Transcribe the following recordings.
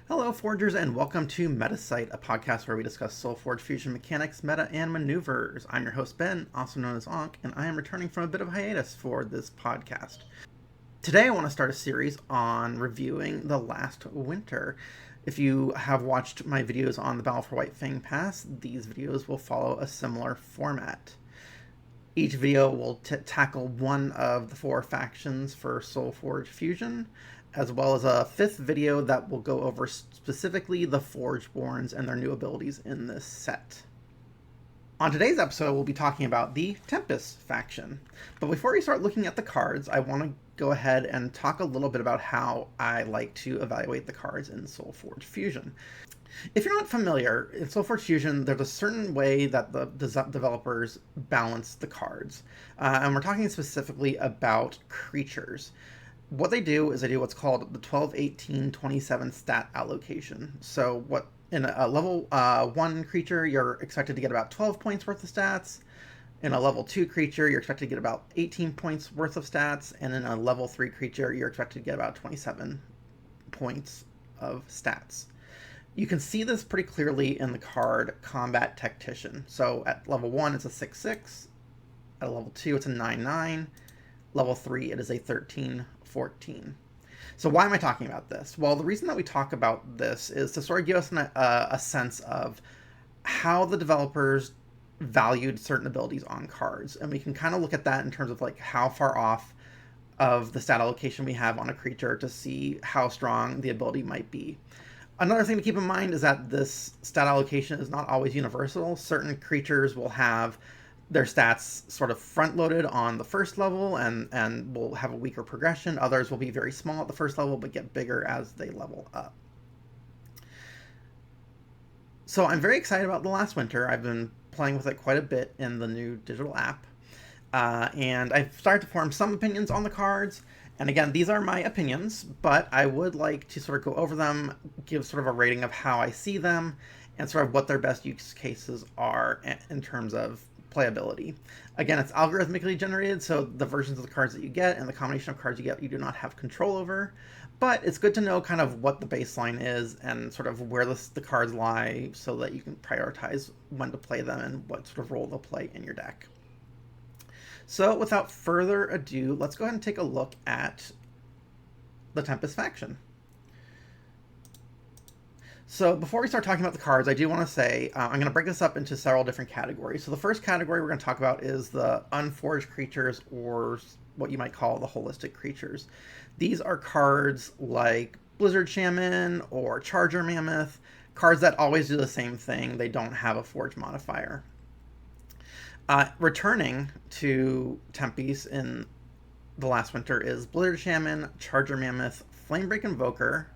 Hello, Forgers, and welcome to Metasight, a podcast where we discuss SolForge Fusion mechanics, meta, and maneuvers. I'm your host, Ben, also known as Anque, and I am returning from a bit of hiatus for this podcast. Today, I want to start a series on reviewing The Last Winter. If you have watched my videos on the Battle for White Fang Pass, these videos will follow a similar format. Each video will tackle one of the four factions for SolForge Fusion, as well as a fifth video that will go over specifically the Forgeborns and their new abilities in this set. On today's episode, we'll be talking about the Tempys Faction. But before we start looking at the cards, I want to go ahead and talk a little bit about how I like to evaluate the cards in SolForge Fusion. If you're not familiar, in SolForge Fusion, there's a certain way that the developers balance the cards. And we're talking specifically about creatures. What they do is they do what's called the 12, 18, 27 stat allocation. So what in a level 1 creature, you're expected to get about 12 points worth of stats. In a level 2 creature, you're expected to get about 18 points worth of stats. And in a level 3 creature, you're expected to get about 27 points of stats. You can see this pretty clearly in the card Combat Tactician. So at level 1, it's a 6/6. At level 2, it's a 9/9. Level 3, it is a 13/14. So why am I talking about this? Well, the reason that we talk about this is to sort of give us a sense of how the developers valued certain abilities on cards. And we can kind of look at that in terms of like how far off of the stat allocation we have on a creature to see how strong the ability might be. Another thing to keep in mind is that this stat allocation is not always universal. Certain creatures will have their stats sort of front-loaded on the first level and will have a weaker progression. Others will be very small at the first level but get bigger as they level up. So I'm very excited about The Last Winter. I've been playing with it quite a bit in the new digital app. And I've started to form some opinions on the cards. And again, these are my opinions, but I would like to sort of go over them, give sort of a rating of how I see them, and sort of what their best use cases are in terms of playability. Again, it's algorithmically generated, so the versions of the cards that you get and the combination of cards you get, you do not have control over. But it's good to know kind of what the baseline is and sort of where the cards lie so that you can prioritize when to play them and what sort of role they'll play in your deck. So without further ado, let's go ahead and take a look at the Tempys Faction. So before we start talking about the cards, I do want to say I'm going to break this up into several different categories. So the first category we're going to talk about is the unforged creatures, or what you might call the holistic creatures. These are cards like Blizzard Shaman or Charger Mammoth, cards that always do the same thing. They don't have a forge modifier. Returning to Tempys in The Last Winter is Blizzard Shaman, Charger Mammoth, Flamebreak Invoker,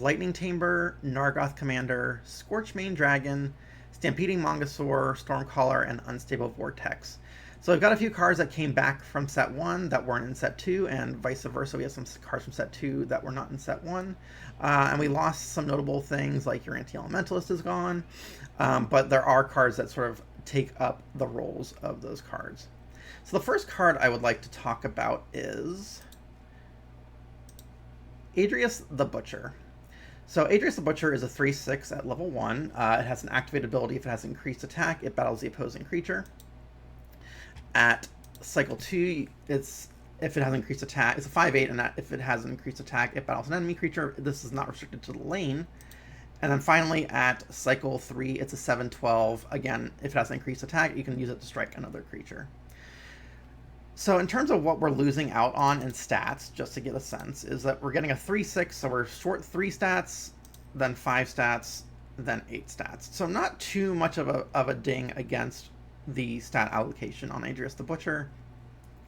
Lightning Tamer, Nargoth Commander, Scorchmane Dragon, Stampeding Mongosaur, Stormcaller, and Unstable Vortex. So I've got a few cards that came back from set 1 that weren't in set 2, and vice versa. We have some cards from set 2 that were not in set 1. And we lost some notable things like your Anti-Elementalist is gone, but there are cards that sort of take up the roles of those cards. So the first card I would like to talk about is Adrius the Butcher. So Adrius the Butcher is a 3/6 at level 1. It has an activated ability. If it has increased attack, it battles the opposing creature. At cycle 2, if it has increased attack, it's a 5/8, and if it has increased attack, it battles an enemy creature. This is not restricted to the lane. And then finally, at cycle 3, it's a 7/12. Again, if it has increased attack, you can use it to strike another creature. So in terms of what we're losing out on in stats, just to get a sense, is that we're getting a 3/6, so we're short 3 stats, then 5 stats, then 8 stats. So not too much of a ding against the stat allocation on Adrius the Butcher.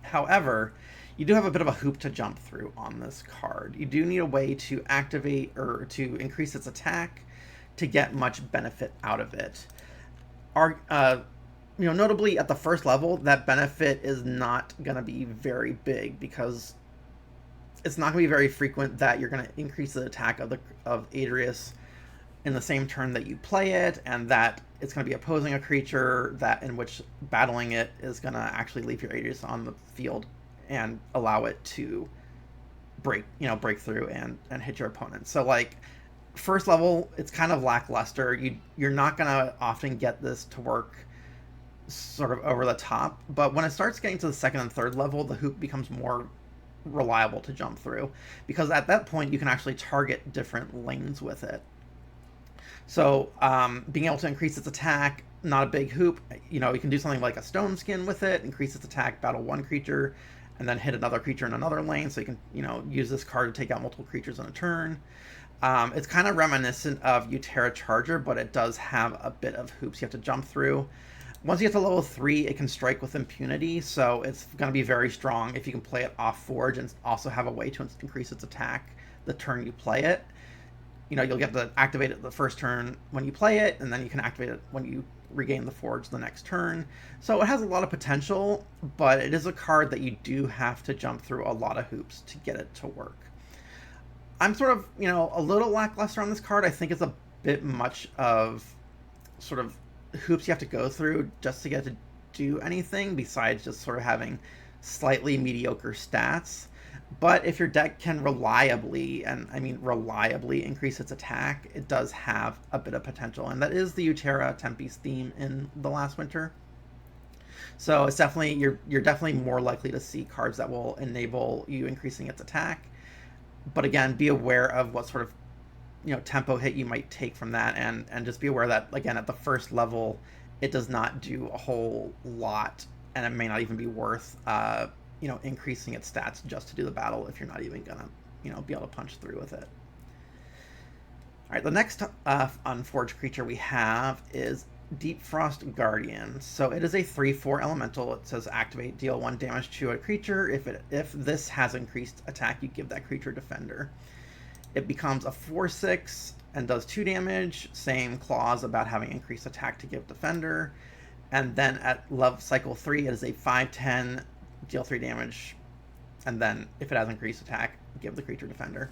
However, you do have a bit of a hoop to jump through on this card. You do need a way to activate or to increase its attack to get much benefit out of it. Notably at the first level, that benefit is not going to be very big because it's not going to be very frequent that you're going to increase the attack of Adrius in the same turn that you play it, and that it's going to be opposing a creature that in which battling it is going to actually leave your Adrius on the field and allow it to break through and hit your opponent. So like first level, it's kind of lackluster. You're not gonna often get this to work sort of over the top, but when it starts getting to the second and third level, the hoop becomes more reliable to jump through, because at that point you can actually target different lanes with it. So being able to increase its attack, not a big hoop, you can do something like a stone skin with it, increase its attack, battle one creature, and then hit another creature in another lane, so you can use this card to take out multiple creatures in a turn. It's kind of reminiscent of Utera Charger, but it does have a bit of hoops you have to jump through. Once you get to level 3, it can strike with impunity, so it's going to be very strong if you can play it off Forge and also have a way to increase its attack the turn you play it. You'll get to activate it the first turn when you play it, and then you can activate it when you regain the Forge the next turn. So it has a lot of potential, but it is a card that you do have to jump through a lot of hoops to get it to work. I'm sort of, a little lackluster on this card. I think it's a bit much of sort of hoops you have to go through just to get to do anything besides just sort of having slightly mediocre stats. But if your deck can reliably, and I mean reliably, increase its attack, it does have a bit of potential. And that is the Utera Tempys theme in the last winter. So it's definitely, you're definitely more likely to see cards that will enable you increasing its attack. But again, be aware of what sort of tempo hit you might take from that, and just be aware that, again, at the first level, it does not do a whole lot, and it may not even be worth increasing its stats just to do the battle if you're not even gonna be able to punch through with it. All right, the next unforged creature we have is Deep Frost Guardian. So it is a 3/4 elemental. It says activate, deal 1 damage to a creature. If this has increased attack, you give that creature defender. It becomes a 4/6 and does 2 damage. Same clause about having increased attack to give defender. And then at cycle 3, it is a 5/10, deal 3 damage. And then if it has increased attack, give the creature defender.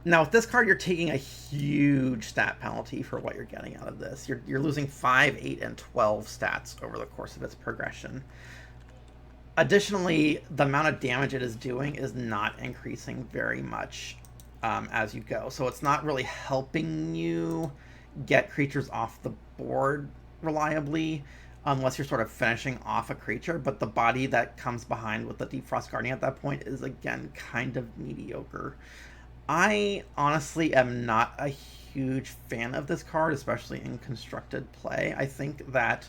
Now with this card, you're taking a huge stat penalty for what you're getting out of this. You're losing 5, 8, and 12 stats over the course of its progression. Additionally, the amount of damage it is doing is not increasing very much as you go. So it's not really helping you get creatures off the board reliably unless you're sort of finishing off a creature. But the body that comes behind with the Deep Frost Guardian at that point is, again, kind of mediocre. I honestly am not a huge fan of this card, especially in constructed play. I think that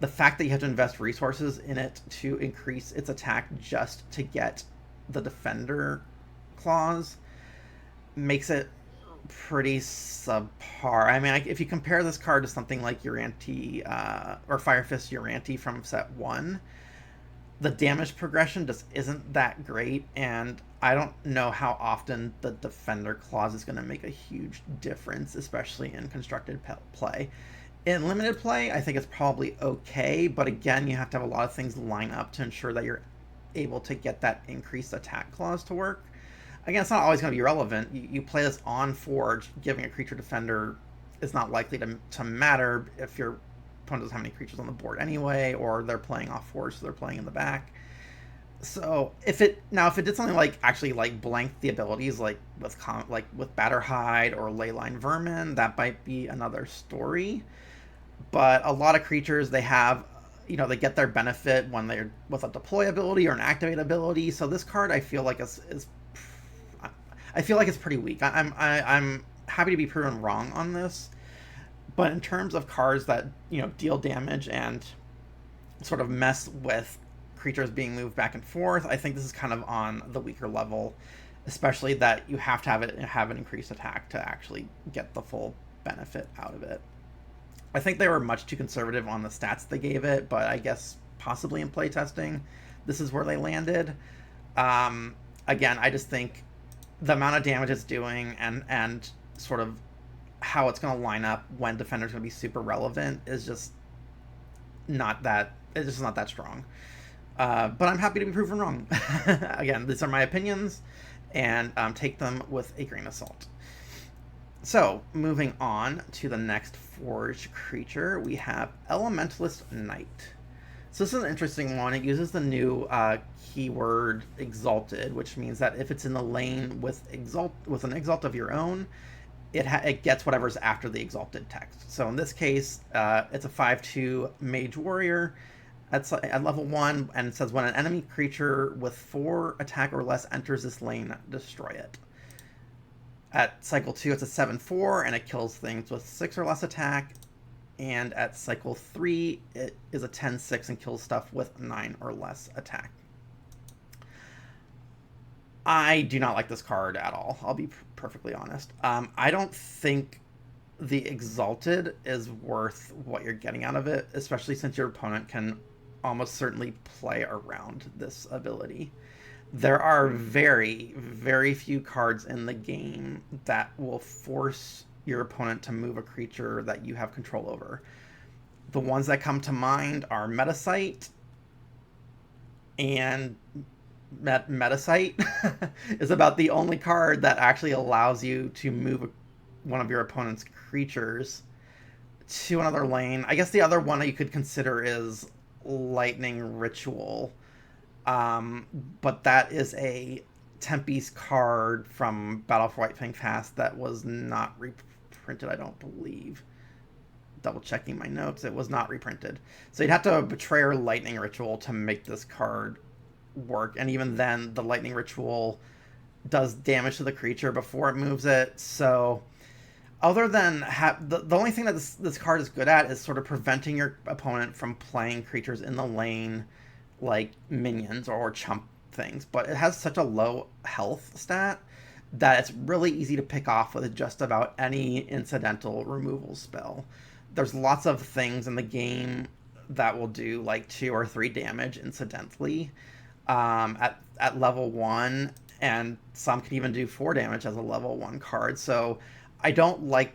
the fact that you have to invest resources in it to increase its attack just to get the defender clause makes it pretty subpar. I mean, if you compare this card to something like Uranti or Firefist Uranti from set 1, the damage progression just isn't that great, and I don't know how often the defender clause is going to make a huge difference, especially in constructed play. In limited play, I think it's probably okay, but again, you have to have a lot of things line up to ensure that you're able to get that increased attack clause to work. Again, it's not always going to be relevant. You play this on Forge, giving a creature defender is not likely to matter if your opponent doesn't have any creatures on the board anyway, or they're playing off Forge, so they're playing in the back. So if it did something like actually like blank the abilities like with Batterhide or Leyline Vermin, that might be another story. But a lot of creatures, they have, they get their benefit when they're with a deploy ability or an activate ability. So this card, I feel like it's pretty weak. I'm happy to be proven wrong on this, but in terms of cards that deal damage and sort of mess with creatures being moved back and forth, I think this is kind of on the weaker level, especially that you have to have an increased attack to actually get the full benefit out of it. I think they were much too conservative on the stats they gave it, but I guess possibly in playtesting, this is where they landed. Again, I just think the amount of damage it's doing and sort of how it's going to line up when Defender's going to be super relevant is just not that strong. But I'm happy to be proven wrong. Again, these are my opinions, and take them with a grain of salt. So, moving on to the next forged creature, we have Elementalist Knight. So this is an interesting one. It uses the new keyword exalted, which means that if it's in the lane with an exalt of your own, it gets whatever's after the exalted text. So in this case, it's a 5/2 mage warrior at level 1, and it says when an enemy creature with 4 attack or less enters this lane, destroy it. At cycle 2, it's a 7/4, and it kills things with 6 or less attack. And at cycle 3, it is a 10/6 and kills stuff with 9 or less attack. I do not like this card at all. I'll be perfectly honest. I don't think the Exalted is worth what you're getting out of it, especially since your opponent can almost certainly play around this ability. There are very, very few cards in the game that will force your opponent to move a creature that you have control over. The ones that come to mind are Metasight, and Metasight is about the only card that actually allows you to move one of your opponent's creatures to another lane. I guess the other one you could consider is Lightning Ritual, but that is a Tempys card from Battle for White Fang Fast that was not reprinted, I don't believe. Double checking my notes, it was not reprinted. So you'd have to Betrayer Lightning Ritual to make this card work, and even then the Lightning Ritual does damage to the creature before it moves it. So other than the only thing that this card is good at is sort of preventing your opponent from playing creatures in the lane like minions or chump things, but it has such a low health stat that it's really easy to pick off with just about any incidental removal spell. There's lots of things in the game that will do like 2 or 3 damage incidentally at level 1, and some can even do 4 damage as a level 1 card. So I don't like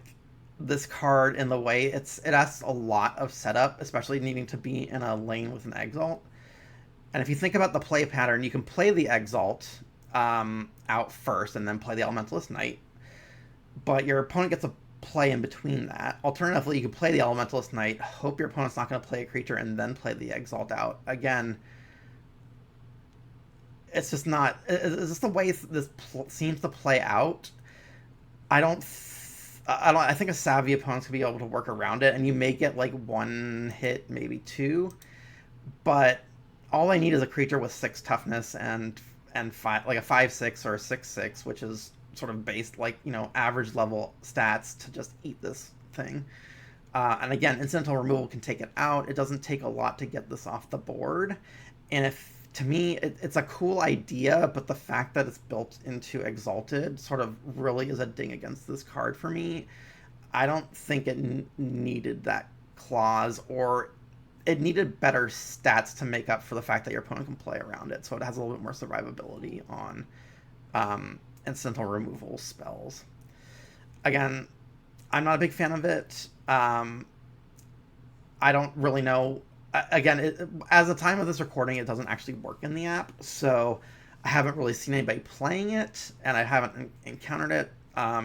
this card in the way it asks a lot of setup, especially needing to be in a lane with an Exalt. And if you think about the play pattern, you can play the Exalt out first and then play the Elementalist Knight, but your opponent gets a play in between that. Alternatively, you can play the Elementalist Knight, hope your opponent's not going to play a creature, and then play the Exalt out. Again, it's just not... Is this the way this seems to play out? I think a savvy opponent's going to be able to work around it, and you may get like 1 hit, maybe 2, but all I need is a creature with 6 toughness and 5, like a 5/6 or a 6/6, which is sort of based like, average level stats to just eat this thing. And again, incidental removal can take it out. It doesn't take a lot to get this off the board. And to me, it's a cool idea, but the fact that it's built into Exalted sort of really is a ding against this card for me. I don't think it needed that clause, or it needed better stats to make up for the fact that your opponent can play around it. So it has a little bit more survivability on incidental removal spells. Again, I'm not a big fan of it. I don't really know. Again, as the time of this recording, it doesn't actually work in the app, so I haven't really seen anybody playing it, and I haven't encountered it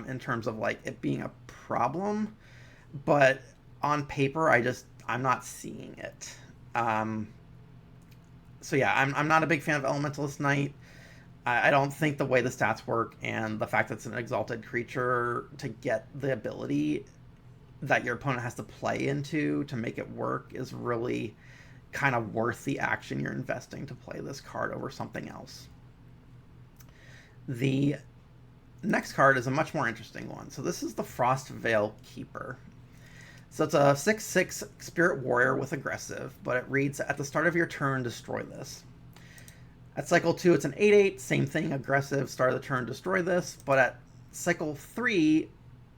in terms of like it being a problem. But on paper, I'm not seeing it. So yeah, I'm not a big fan of Elementalist Knight. I don't think the way the stats work and the fact that it's an exalted creature to get the ability that your opponent has to play into to make it work is really kind of worth the action you're investing to play this card over something else. The next card is a much more interesting one. So this is the Frostveil Keeper. So it's a 6/6 Spirit Warrior with aggressive, but it reads, at the start of your turn, destroy this. At cycle 2, it's an 8/8, same thing, aggressive, start of the turn, destroy this. But at cycle 3,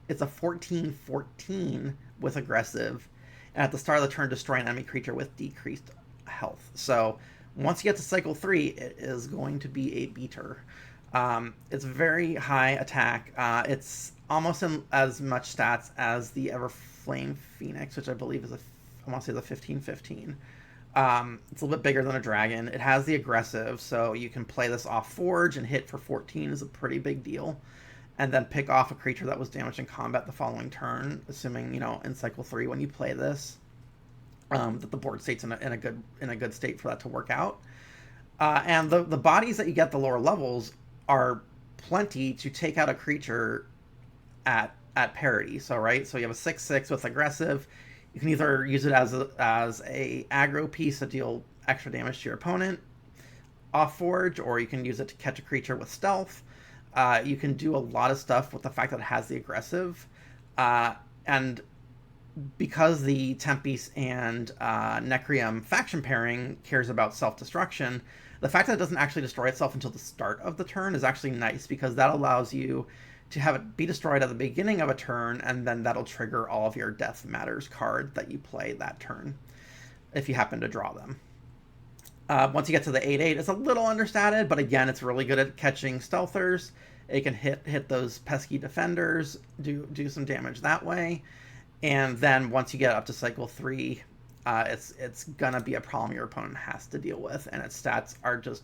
it's a 14/14 with aggressive, and at the start of the turn, destroy an enemy creature with decreased health. So once you get to cycle 3, it is going to be a beater. It's very high attack. It's almost as much stats as the Everflame Phoenix, which I believe is I want to say the 15/15. It's a little bit bigger than a dragon. It has the aggressive, so you can play this off Forge, and hit for 14 is a pretty big deal. And then pick off a creature that was damaged in combat the following turn, assuming, in cycle 3 when you play this. that the board state's in a good state for that to work out. And the bodies that you get at the lower levels are plenty to take out a creature at parity. So so you have a 6/6 with aggressive. You can either use it as a aggro piece to deal extra damage to your opponent off Forge, or you can use it to catch a creature with stealth. You can do a lot of stuff with the fact that it has the aggressive, and because the Tempys and Necrium faction pairing cares about self-destruction, the fact that it doesn't actually destroy itself until the start of the turn is actually nice, because that allows you to have it be destroyed at the beginning of a turn, and then that'll trigger all of your Death Matters card that you play that turn, if you happen to draw them. Once you get to the 8/8, it's a little understated, but again, it's really good at catching stealthers. It can hit those pesky defenders, do some damage that way. And then once you get up to cycle 3, it's gonna be a problem your opponent has to deal with, and its stats are just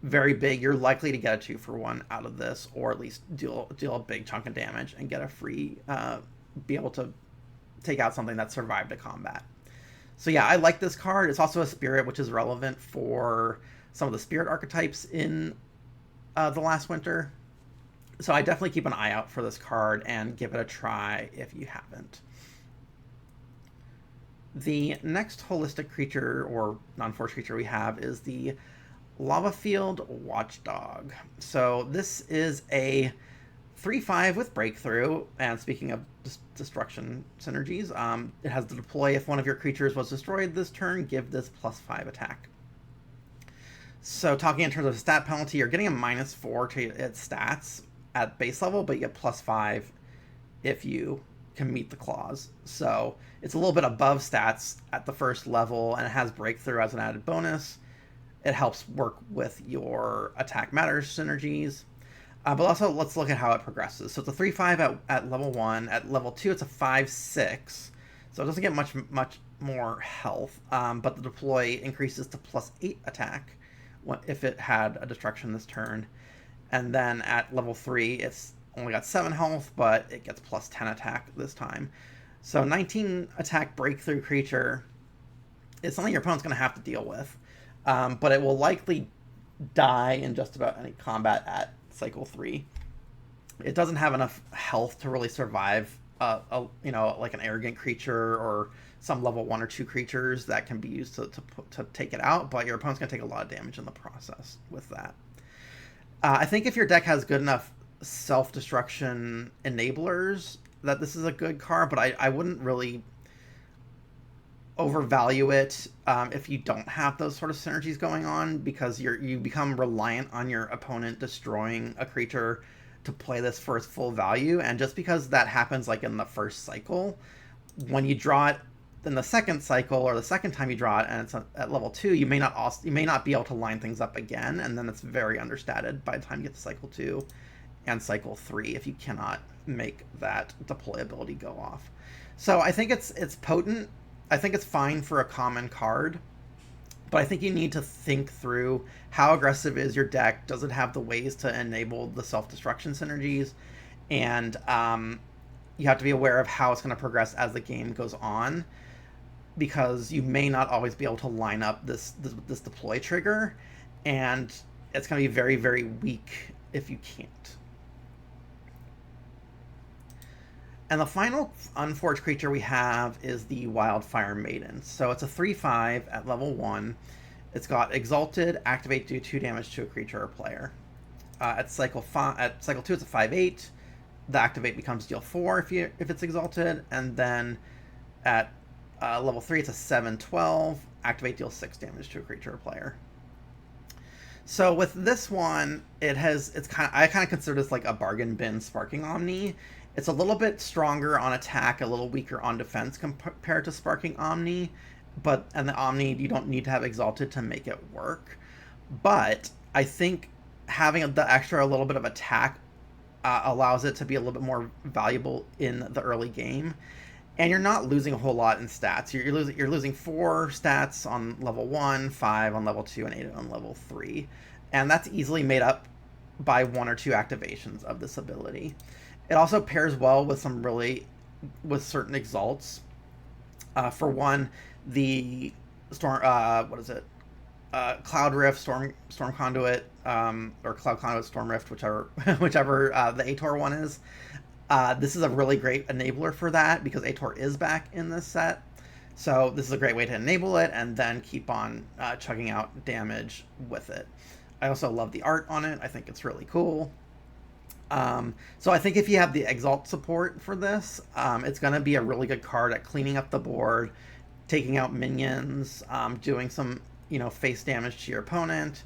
very big. You're likely to get a 2-for-1 out of this, or at least deal a big chunk of damage and get a free, be able to take out something that survived a combat. So yeah, I like this card. It's also a spirit, which is relevant for some of the spirit archetypes in the Last Winter. So I definitely keep an eye out for this card and give it a try if you haven't. The next holistic creature, or non-force creature we have, is the Lava Field Watchdog. So this is a 3/5 with Breakthrough, and speaking of destruction synergies, it has the deploy. If one of your creatures was destroyed this turn, give this +5 attack. So talking in terms of stat penalty, you're getting a -4 to its stats at base level, but you get +5 if you can meet the clause. So it's a little bit above stats at the first level, and it has Breakthrough as an added bonus. It helps work with your Attack Matters synergies. But also, let's look at how it progresses. So it's a 3/5 at level 1. At level 2, it's a 5/6. So it doesn't get much more health. But the deploy increases to +8 attack if it had a destruction this turn. And then at level 3, it's only got 7 health, but it gets +10 attack this time. So 19 attack Breakthrough creature is something your opponent's going to have to deal with. But it will likely die in just about any combat at cycle 3. It doesn't have enough health to really survive like an arrogant creature or some level 1 or 2 creatures that can be used to take it out, but your opponent's going to take a lot of damage in the process with that. I think if your deck has good enough self-destruction enablers, that this is a good card, but I wouldn't really overvalue it if you don't have those sort of synergies going on, because you become reliant on your opponent destroying a creature to play this for its full value. And just because that happens like in the first cycle, when you draw it in the second cycle, or the second time you draw it and it's at level 2, you may not be able to line things up again, and then it's very understated by the time you get to cycle 2 and cycle 3 if you cannot make that deployability go off. So I think it's potent. I think it's fine for a common card, but I think you need to think through how aggressive is your deck. Does it have the ways to enable the self-destruction synergies? And you have to be aware of how it's going to progress as the game goes on, because you may not always be able to line up this deploy trigger, and it's going to be very, very weak if you can't. And the final unforged creature we have is the Wildfire Maiden. So it's a 3/5 at level 1. It's got Exalted, activate, do 2 damage to a creature or player. At cycle 2, it's a 5/8. The activate becomes deal 4 if it's Exalted, and then at level 3, it's a 7/12. Activate, deal 6 damage to a creature or player. So with this one, I kind of consider this like a bargain bin Sparking Omni. It's a little bit stronger on attack, a little weaker on defense compared to Sparking Omni, and the Omni, you don't need to have Exalted to make it work. But I think having the extra little bit of attack allows it to be a little bit more valuable in the early game, and you're not losing a whole lot in stats. You're losing 4 stats on level 1, 5 on level 2, and 8 on level 3, and that's easily made up by 1 or 2 activations of this ability. It also pairs well with certain exalts. For one, the storm, what is it? Cloud Rift, Storm Conduit, or Cloud Conduit, Storm Rift, whichever whichever the Ator one is. This is a really great enabler for that because Ator is back in this set. So this is a great way to enable it and then keep on chugging out damage with it. I also love the art on it. I think it's really cool. So I think if you have the Exalt support for this, it's going to be a really good card at cleaning up the board, taking out minions, doing some face damage to your opponent.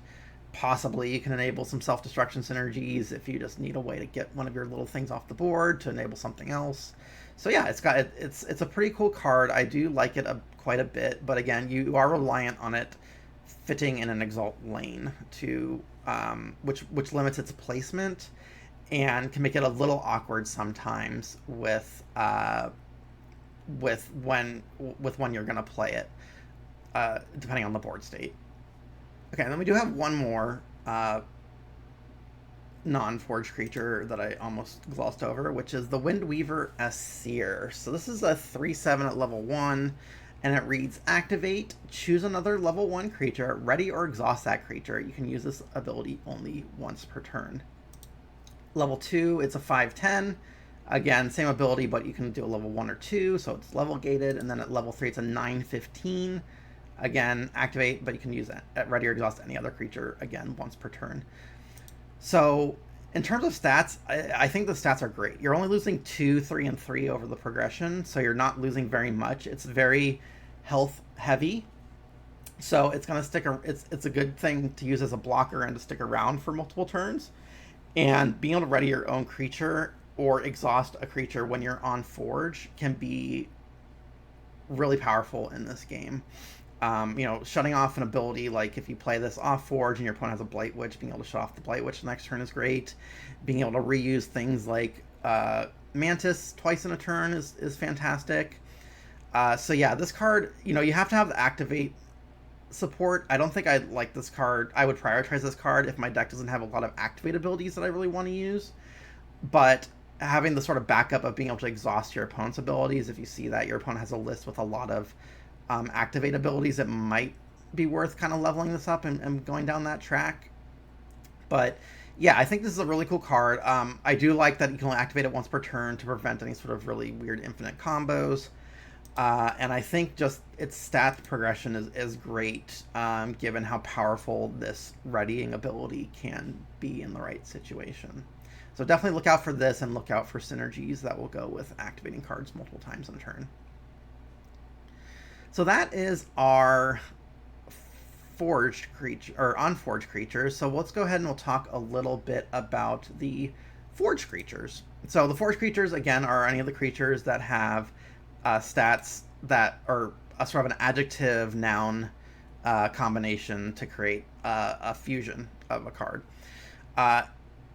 Possibly you can enable some self-destruction synergies if you just need a way to get one of your little things off the board to enable something else. So yeah, it's a pretty cool card. I do like it quite a bit, but again, you are reliant on it fitting in an Exalt lane to which limits its placement and can make it a little awkward sometimes with when you're going to play it, depending on the board state. Okay, and then we do have one more non-forged creature that I almost glossed over, which is the Windweaver Asir. So this is a 3/7 at level 1, and it reads, activate, choose another level 1 creature, ready or exhaust that creature. You can use this ability only once per turn. Level 2, it's a 5/10. Again, same ability, but you can do a level 1 or 2, so it's level gated. And then at level 3, it's a 9/15. Again, activate, but you can use it at ready or exhaust any other creature, again, once per turn. So in terms of stats, I think the stats are great. You're only losing 2, 3, and 3 over the progression, so you're not losing very much. It's very health heavy, so it's going to stick. It's a good thing to use as a blocker and to stick around for multiple turns. And being able to ready your own creature or exhaust a creature when you're on Forge can be really powerful in this game. Shutting off an ability, like if you play this off Forge and your opponent has a Blight Witch, being able to shut off the Blight Witch the next turn is great. Being able to reuse things like Mantis twice in a turn is fantastic. So yeah, this card, you have to have the activate support. I don't think I'd like this card. I would prioritize this card if my deck doesn't have a lot of activate abilities that I really want to use. But having the sort of backup of being able to exhaust your opponent's abilities, if you see that your opponent has a list with a lot of activate abilities, it might be worth kind of leveling this up and going down that track. But yeah, I think this is a really cool card. I do like that you can only activate it once per turn to prevent any sort of really weird infinite combos. And I think just its stat progression is great, given how powerful this readying ability can be in the right situation. So definitely look out for this and look out for synergies that will go with activating cards multiple times in a turn. So that is our forged creature or unforged creatures. So let's go ahead and we'll talk a little bit about the forged creatures. So the forged creatures, again, are any of the creatures that have stats that are a sort of an adjective noun combination to create a fusion of a card.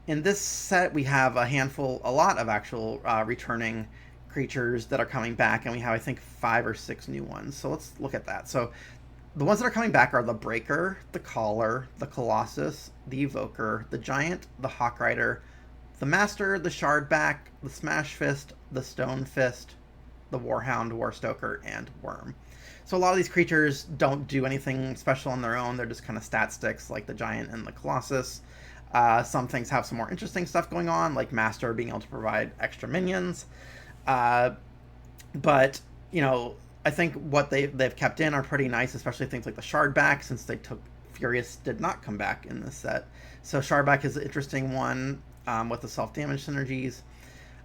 In this set, we have a lot of actual returning creatures that are coming back, and we have, I think, 5 or 6 new ones. So let's look at that. So the ones that are coming back are the Breaker, the Caller, the Colossus, the Evoker, the Giant, the Hawkrider, the Master, the Shardback, the Smash Fist, the Stone Fist, the Warhound, Warstoker, and Worm. So a lot of these creatures don't do anything special on their own. They're just kind of stat sticks like the Giant and the Colossus. Some things have some more interesting stuff going on, like Master being able to provide extra minions. But, I think what they've kept in are pretty nice, especially things like the Shardback, since they took Furious did not come back in this set. So Shardback is an interesting one with the self-damage synergies.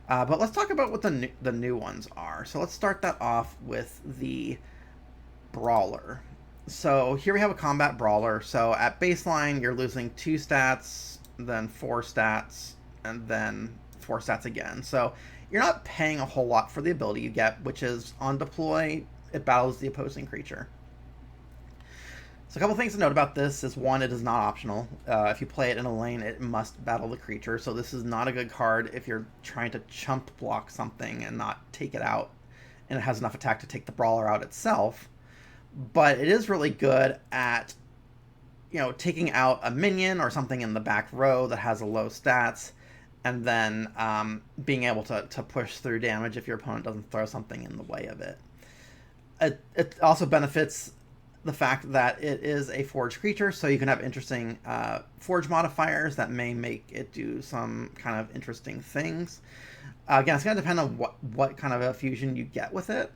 But let's talk about what the new ones are. So let's start that off with the Brawler. So here we have a combat Brawler. So at baseline, you're losing 2 stats, then 4 stats, and then 4 stats again. So you're not paying a whole lot for the ability you get, which is on deploy, it battles the opposing creature. So a couple things to note about this is, one, it is not optional. If you play it in a lane, it must battle the creature. So this is not a good card if you're trying to chump block something and not take it out, and it has enough attack to take the Brawler out itself. But it is really good at, taking out a minion or something in the back row that has a low stats, and then being able to push through damage if your opponent doesn't throw something in the way of it. It also benefits the fact that it is a forged creature, so you can have interesting forge modifiers that may make it do some kind of interesting things. Again, it's going to depend on what kind of a fusion you get with it.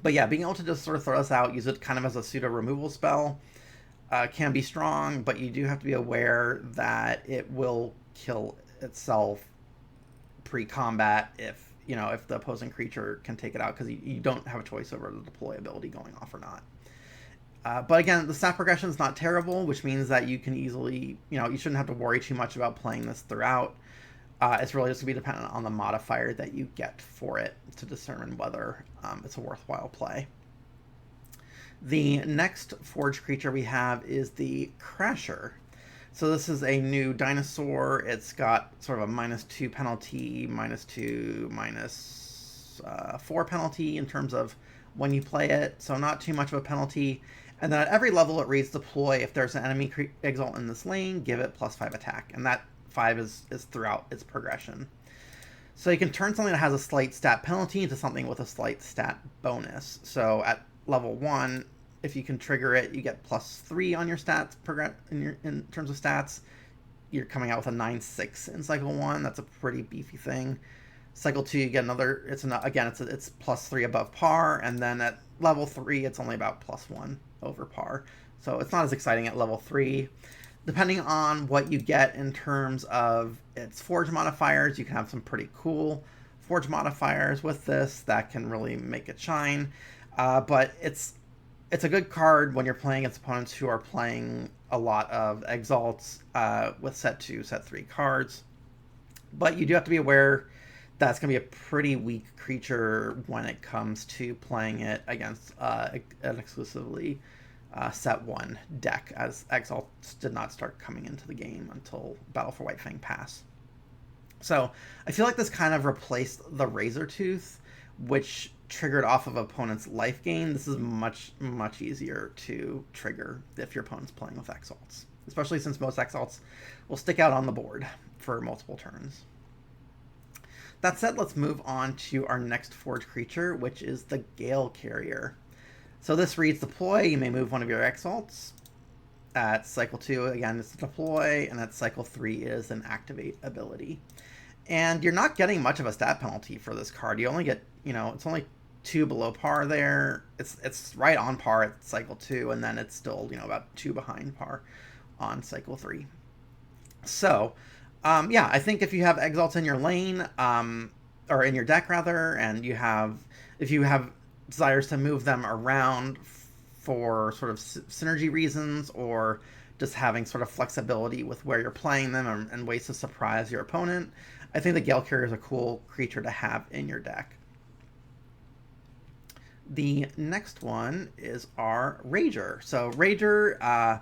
But yeah, being able to just sort of throw this out, use it kind of as a pseudo removal spell, can be strong, but you do have to be aware that it will kill itself pre-combat if the opposing creature can take it out, because you don't have a choice over the deploy ability going off or not. But again, the stat progression is not terrible, which means that you can easily, you shouldn't have to worry too much about playing this throughout. It's really just going to be dependent on the modifier that you get for it to determine whether it's a worthwhile play. The next forged creature we have is the Crasher. So this is a new dinosaur. It's got sort of a -2 penalty, -2, -4 penalty in terms of when you play it, so not too much of a penalty. And then at every level it reads deploy. If there's an enemy exalt in this lane, give it +5 attack. And that 5 is throughout its progression. So you can turn something that has a slight stat penalty into something with a slight stat bonus. So at level 1, if you can trigger it, you get +3 on your stats in terms of stats. You're coming out with a 9/6 in cycle 1. That's a pretty beefy thing. Cycle 2, you get another. It's +3 above par, and then at level 3, it's only about +1 over par. So it's not as exciting at level 3. Depending on what you get in terms of its forge modifiers, you can have some pretty cool forge modifiers with this that can really make it shine. But it's a good card when you're playing against opponents who are playing a lot of exalts with set 2, set 3 cards. But you do have to be aware that it's going to be a pretty weak creature when it comes to playing it against an exclusively set 1 deck, as exalts did not start coming into the game until Battle for White Fang Pass. So I feel like this kind of replaced the Razortooth, which triggered off of opponent's life gain. This is much easier to trigger if your opponent's playing with exalts, especially since most exalts will stick out on the board for multiple turns. That said, let's move on to our next forged creature, which is the Gale Carrier. So this reads deploy. You may move one of your exalts. At cycle 2, again, it's a deploy, and at cycle 3 is an activate ability. And you're not getting much of a stat penalty for this card. You only get, it's only 2 below par there. It's right on par at cycle 2, and then it's still, about 2 behind par on cycle 3. So, yeah, I think if you have exalts in your lane, or in your deck rather, and if you have desires to move them around for sort of synergy reasons, or just having sort of flexibility with where you're playing them and ways to surprise your opponent, I think the Gale Carrier is a cool creature to have in your deck. The next one is our Rager. So Rager,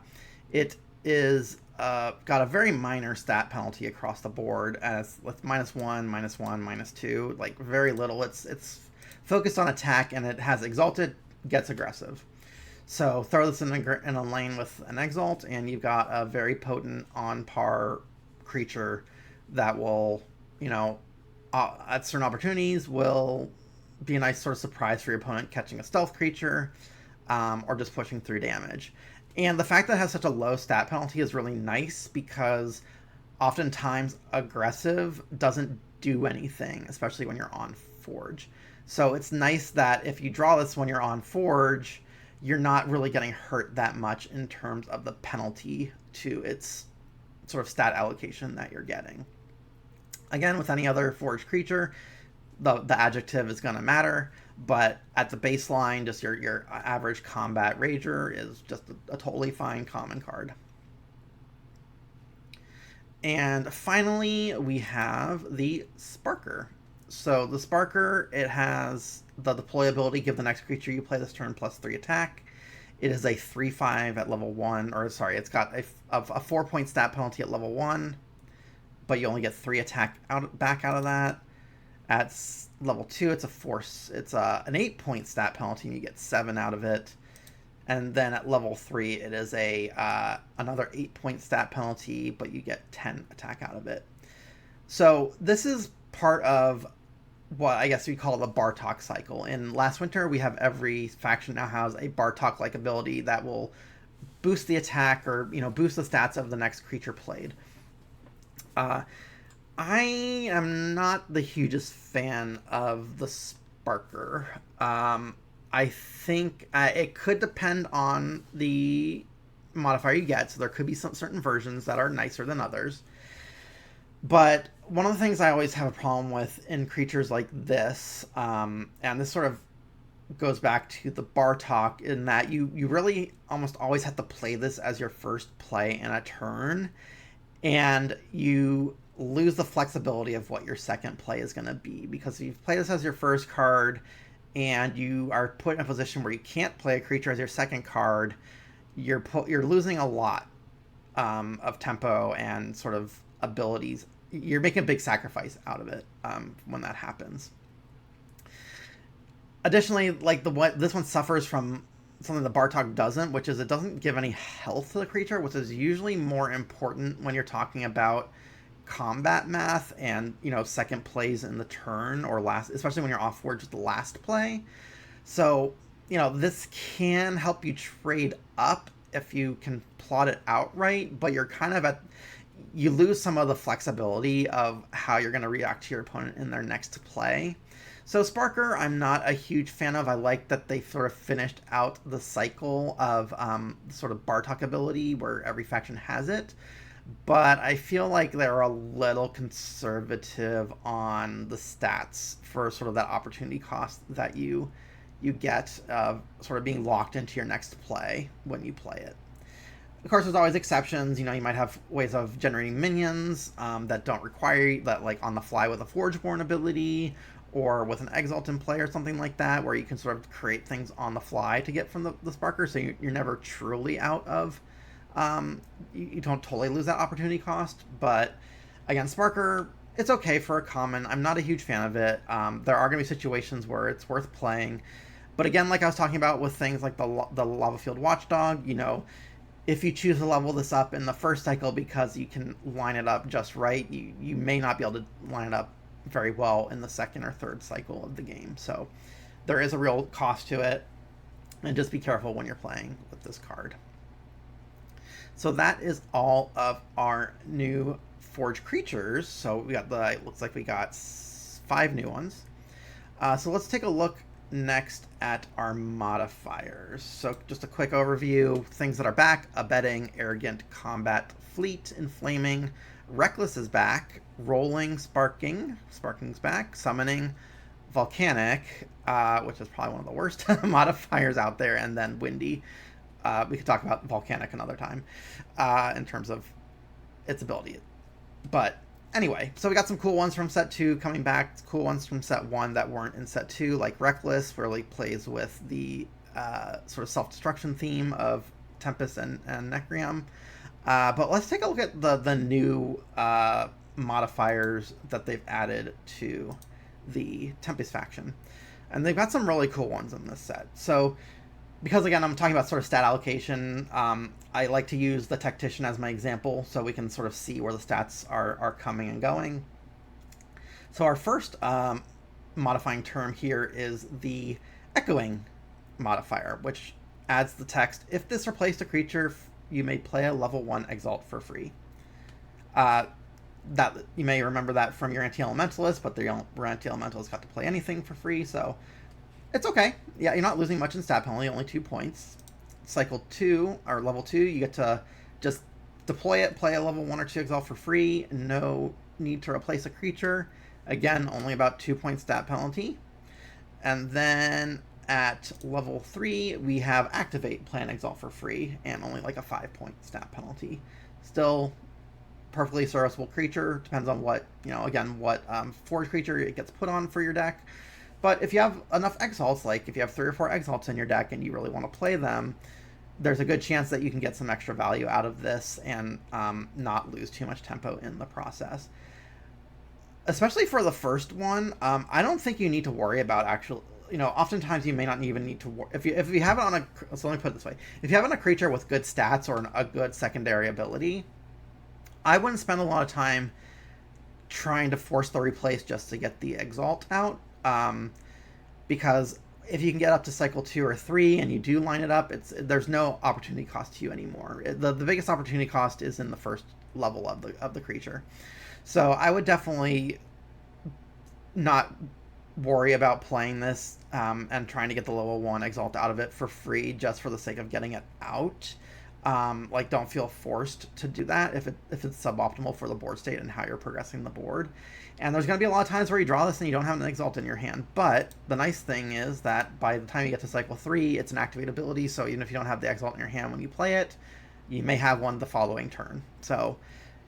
it is got a very minor stat penalty across the board, as with -1, -1, -2, like very little. It's focused on attack, and it has exalted, gets aggressive. So throw this in a lane with an exalt, and you've got a very potent on-par creature that will, at certain opportunities, will be a nice sort of surprise for your opponent, catching a stealth creature, or just pushing through damage. And the fact that it has such a low stat penalty is really nice, because oftentimes aggressive doesn't do anything, especially when you're on Forge. So it's nice that if you draw this when you're on Forge, you're not really getting hurt that much in terms of the penalty to its sort of stat allocation that you're getting. Again, with any other Forged creature, the adjective is going to matter, but at the baseline, just your average combat Rager is just a totally fine common card. And finally, we have the Sparker. So the Sparker, it has the deploy ability, give the next creature you play this turn +3 attack. It is a 3/5 at level 1, or sorry, it's got a 4-point stat penalty at level 1, but you only get 3 attack back out of that. At level 2, it's an 8-point stat penalty, and you get 7 out of it. And then at level 3, it is another 8-point stat penalty, but you get 10 attack out of it. So this is part of what I guess we call the Bartok cycle. In Last Winter, we have every faction now has a Bartok-like ability that will boost the attack or boost the stats of the next creature played. I am not the hugest fan of the Sparker. I think it could depend on the modifier you get, so there could be some certain versions that are nicer than others. But one of the things I always have a problem with in creatures like this, and this sort of goes back to the Bartok, in that you really almost always have to play this as your first play in a turn, and you lose the flexibility of what your second play is going to be, because if you play this as your first card and you are put in a position where you can't play a creature as your second card, you're losing a lot of tempo and sort of abilities. You're making a big sacrifice out of it when that happens. Additionally, like this one suffers from something the Bartok doesn't, which is it doesn't give any health to the creature, which is usually more important when you're talking about combat math and second plays in the turn or last, especially when you're off forge the last play. So this can help you trade up if you can plot it out right, but you're kind of you lose some of the flexibility of how you're going to react to your opponent in their next play. So Sparker, I'm not a huge fan of. I like that they sort of finished out the cycle of sort of Bartok ability where every faction has it. But I feel like they're a little conservative on the stats for sort of that opportunity cost that you get of sort of being locked into your next play when you play it. Of course, there's always exceptions. You might have ways of generating minions that don't require that, like on the fly with a Forgeborn ability or with an Exalt in play or something like that, where you can sort of create things on the fly to get from the Sparker, so you're never truly out of you don't totally lose that opportunity cost. But again, Sparker, it's okay for a common. I'm not a huge fan of it. There are going to be situations where it's worth playing, but again, like I was talking about with things like the Lava Field Watchdog, if you choose to level this up in the first cycle because you can line it up just right, you may not be able to line it up very well in the second or third cycle of the game. So there is a real cost to it, and just be careful when you're playing with this card. So that is all of our new Forge creatures. So we got looks like we got 5 new ones. So let's take a look next at our modifiers. So just a quick overview. Things that are back: Abetting, Arrogant, Combat, Fleet, Inflaming. Reckless is back. Rolling, Sparking's back. Summoning, Volcanic, which is probably one of the worst modifiers out there, and then Windy. We could talk about Volcanic another time in terms of its ability. But anyway, so we got some cool ones from set 2 coming back, cool ones from set 1 that weren't in set 2, like Reckless, where it plays with the sort of self-destruction theme of Tempys and Necrium. But let's take a look at the new modifiers that they've added to the Tempys faction. And they've got some really cool ones in this set. So because, again, I'm talking about sort of stat allocation, I like to use the Tactician as my example so we can sort of see where the stats are coming and going. So our first modifying term here is the Echoing modifier, which adds the text, if this replaced a creature, you may play a level 1 Exalt for free. That you may remember that from your Anti-Elementalist, but the Anti-Elementalist got to play anything for free, so it's okay. Yeah, you're not losing much in stat penalty, only 2 points. Cycle 2, or level 2, you get to just deploy it, play a level 1 or 2 Exalt for free, no need to replace a creature. Again, only about 2 point stat penalty. And then at level 3, we have Activate, play an Exalt for free, and only like a 5 point stat penalty. Still perfectly serviceable creature, depends on what, again, what Forge creature it gets put on for your deck. But if you have enough Exalts, like if you have 3 or 4 Exalts in your deck and you really want to play them, there's a good chance that you can get some extra value out of this and not lose too much tempo in the process. Especially for the first one, I don't think you need to worry about actual. Oftentimes you may not even need to. If you have it on a, so let me put it this way: if you have on a creature with good stats or a good secondary ability, I wouldn't spend a lot of time trying to force the replace just to get the Exalt out, because if you can get up to cycle 2 or 3 and you do line it up, there's no opportunity cost to you anymore. The biggest opportunity cost is in the first level of the creature. So I would definitely not worry about playing this and trying to get the level 1 Exalt out of it for free just for the sake of getting it out. Like, don't feel forced to do that if it's suboptimal for the board state and how you're progressing the board. And there's going to be a lot of times where you draw this and you don't have an Exalt in your hand. But the nice thing is that by the time you get to cycle 3, it's an activate ability. So even if you don't have the Exalt in your hand when you play it, you may have one the following turn. So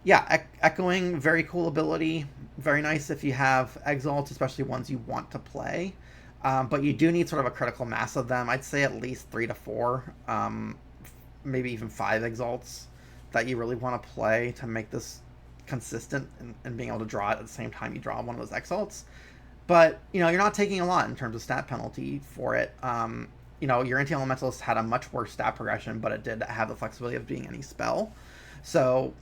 yeah, Echoing, very cool ability. Very nice if you have Exalts, especially ones you want to play. But you do need sort of a critical mass of them. I'd say at least 3 to 4. Maybe even 5 Exalts that you really want to play to make this consistent and being able to draw it at the same time you draw one of those Exalts. But, you're not taking a lot in terms of stat penalty for it. Your Anti-Elementalist had a much worse stat progression, but it did have the flexibility of being any spell. So,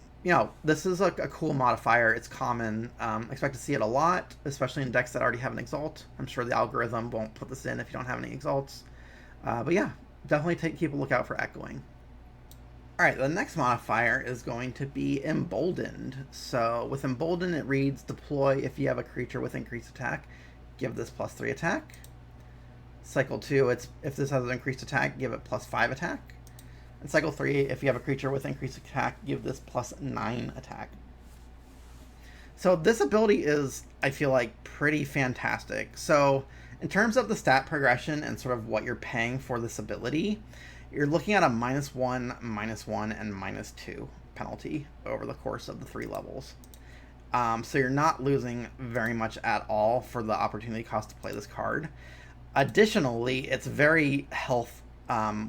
this is a cool modifier. It's common. Expect to see it a lot, especially in decks that already have an Exalt. I'm sure the algorithm won't put this in if you don't have any Exalts. But yeah, definitely keep a lookout for Echoing. Alright, the next modifier is going to be Emboldened. So with Emboldened, it reads, deploy if you have a creature with increased attack, give this +3 attack. Cycle 2, if this has an increased attack, give it +5 attack. And cycle 3, if you have a creature with increased attack, give this +9 attack. So this ability is, I feel like, pretty fantastic. So in terms of the stat progression and sort of what you're paying for this ability, you're looking at a -1, -1, and -2 penalty over the course of the 3 levels. So you're not losing very much at all for the opportunity cost to play this card. Additionally, it's very health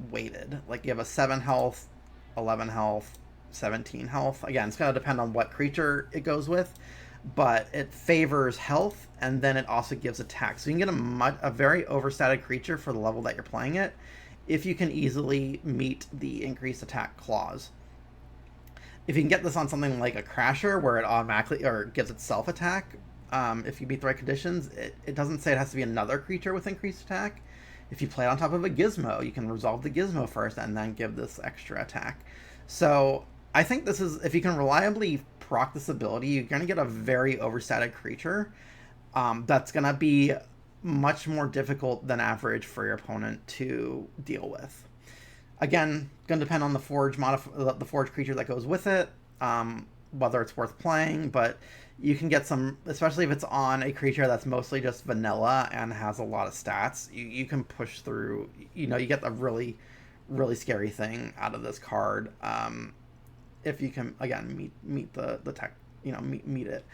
weighted. Like, you have a 7 health, 11 health, 17 health. Again, it's going to depend on what creature it goes with, but it favors health, and then it also gives attack. So you can get a very overstated creature for the level that you're playing it, if you can easily meet the increased attack clause. If you can get this on something like a Crasher, where it automatically, or gives itself attack, if you meet the right conditions, it doesn't say it has to be another creature with increased attack. If you play it on top of a Gizmo, you can resolve the Gizmo first and then give this extra attack. So I think this is, if you can reliably proc this ability, you're going to get a very overstated creature that's going to be much more difficult than average for your opponent to deal with. Again, going to depend on the forge creature that goes with it, whether it's worth playing, but you can get some, especially if it's on a creature that's mostly just vanilla and has a lot of stats, you can push through, you get a really, really scary thing out of this card, if you can, again, meet the tech, meet it.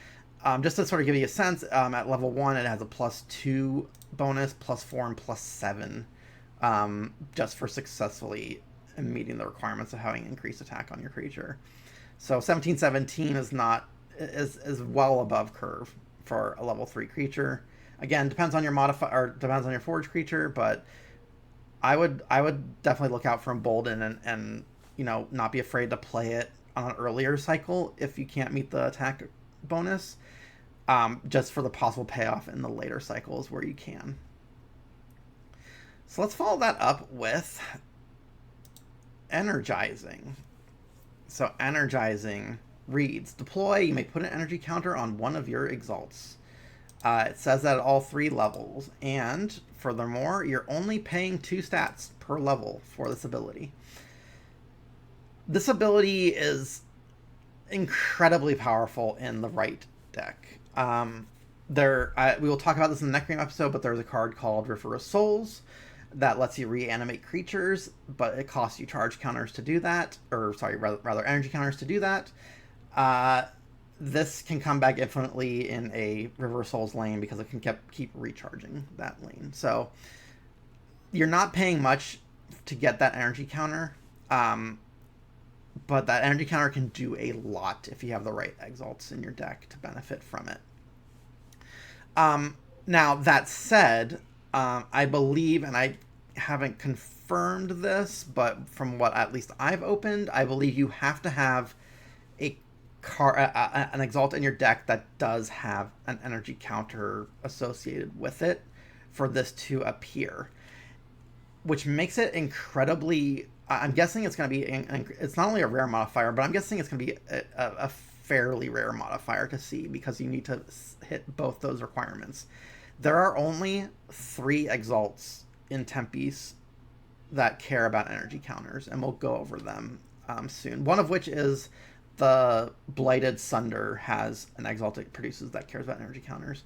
Just to sort of give you a sense, at level 1, it has a +2 bonus, +4, and +7, just for successfully meeting the requirements of having increased attack on your creature. So 17/17 is well above curve for a level 3 creature. Again, depends on your depends on your forge creature, but I would definitely look out for Embolden and not be afraid to play it on an earlier cycle if you can't meet the attack bonus, just for the possible payoff in the later cycles where you can. So let's follow that up with Energizing. So Energizing reads, deploy, you may put an energy counter on one of your Exalts. It says that at all 3 levels, and furthermore, you're only paying 2 stats per level for this ability. This ability is incredibly powerful in the right deck. We will talk about this in the Necreme episode, but there's a card called River of Souls that lets you reanimate creatures, but it costs you charge counters to do that, or sorry, rather energy counters to do that. This can come back infinitely in a River of Souls lane because it can keep recharging that lane. So you're not paying much to get that energy counter, but that energy counter can do a lot if you have the right Exalts in your deck to benefit from it. Now, that said, I believe, and I haven't confirmed this, but from what at least I've opened, I believe you have to have a an Exalt in your deck that does have an energy counter associated with it for this to appear, which makes it incredibly. I'm guessing it's going to be. It's not only a rare modifier, but I'm guessing it's going to be a fairly rare modifier to see, because you need to hit both those requirements. There are only 3 Exalts in Tempys that care about energy counters, and we'll go over them soon. One of which is the Blighted Sunder has an Exalt it produces that cares about energy counters.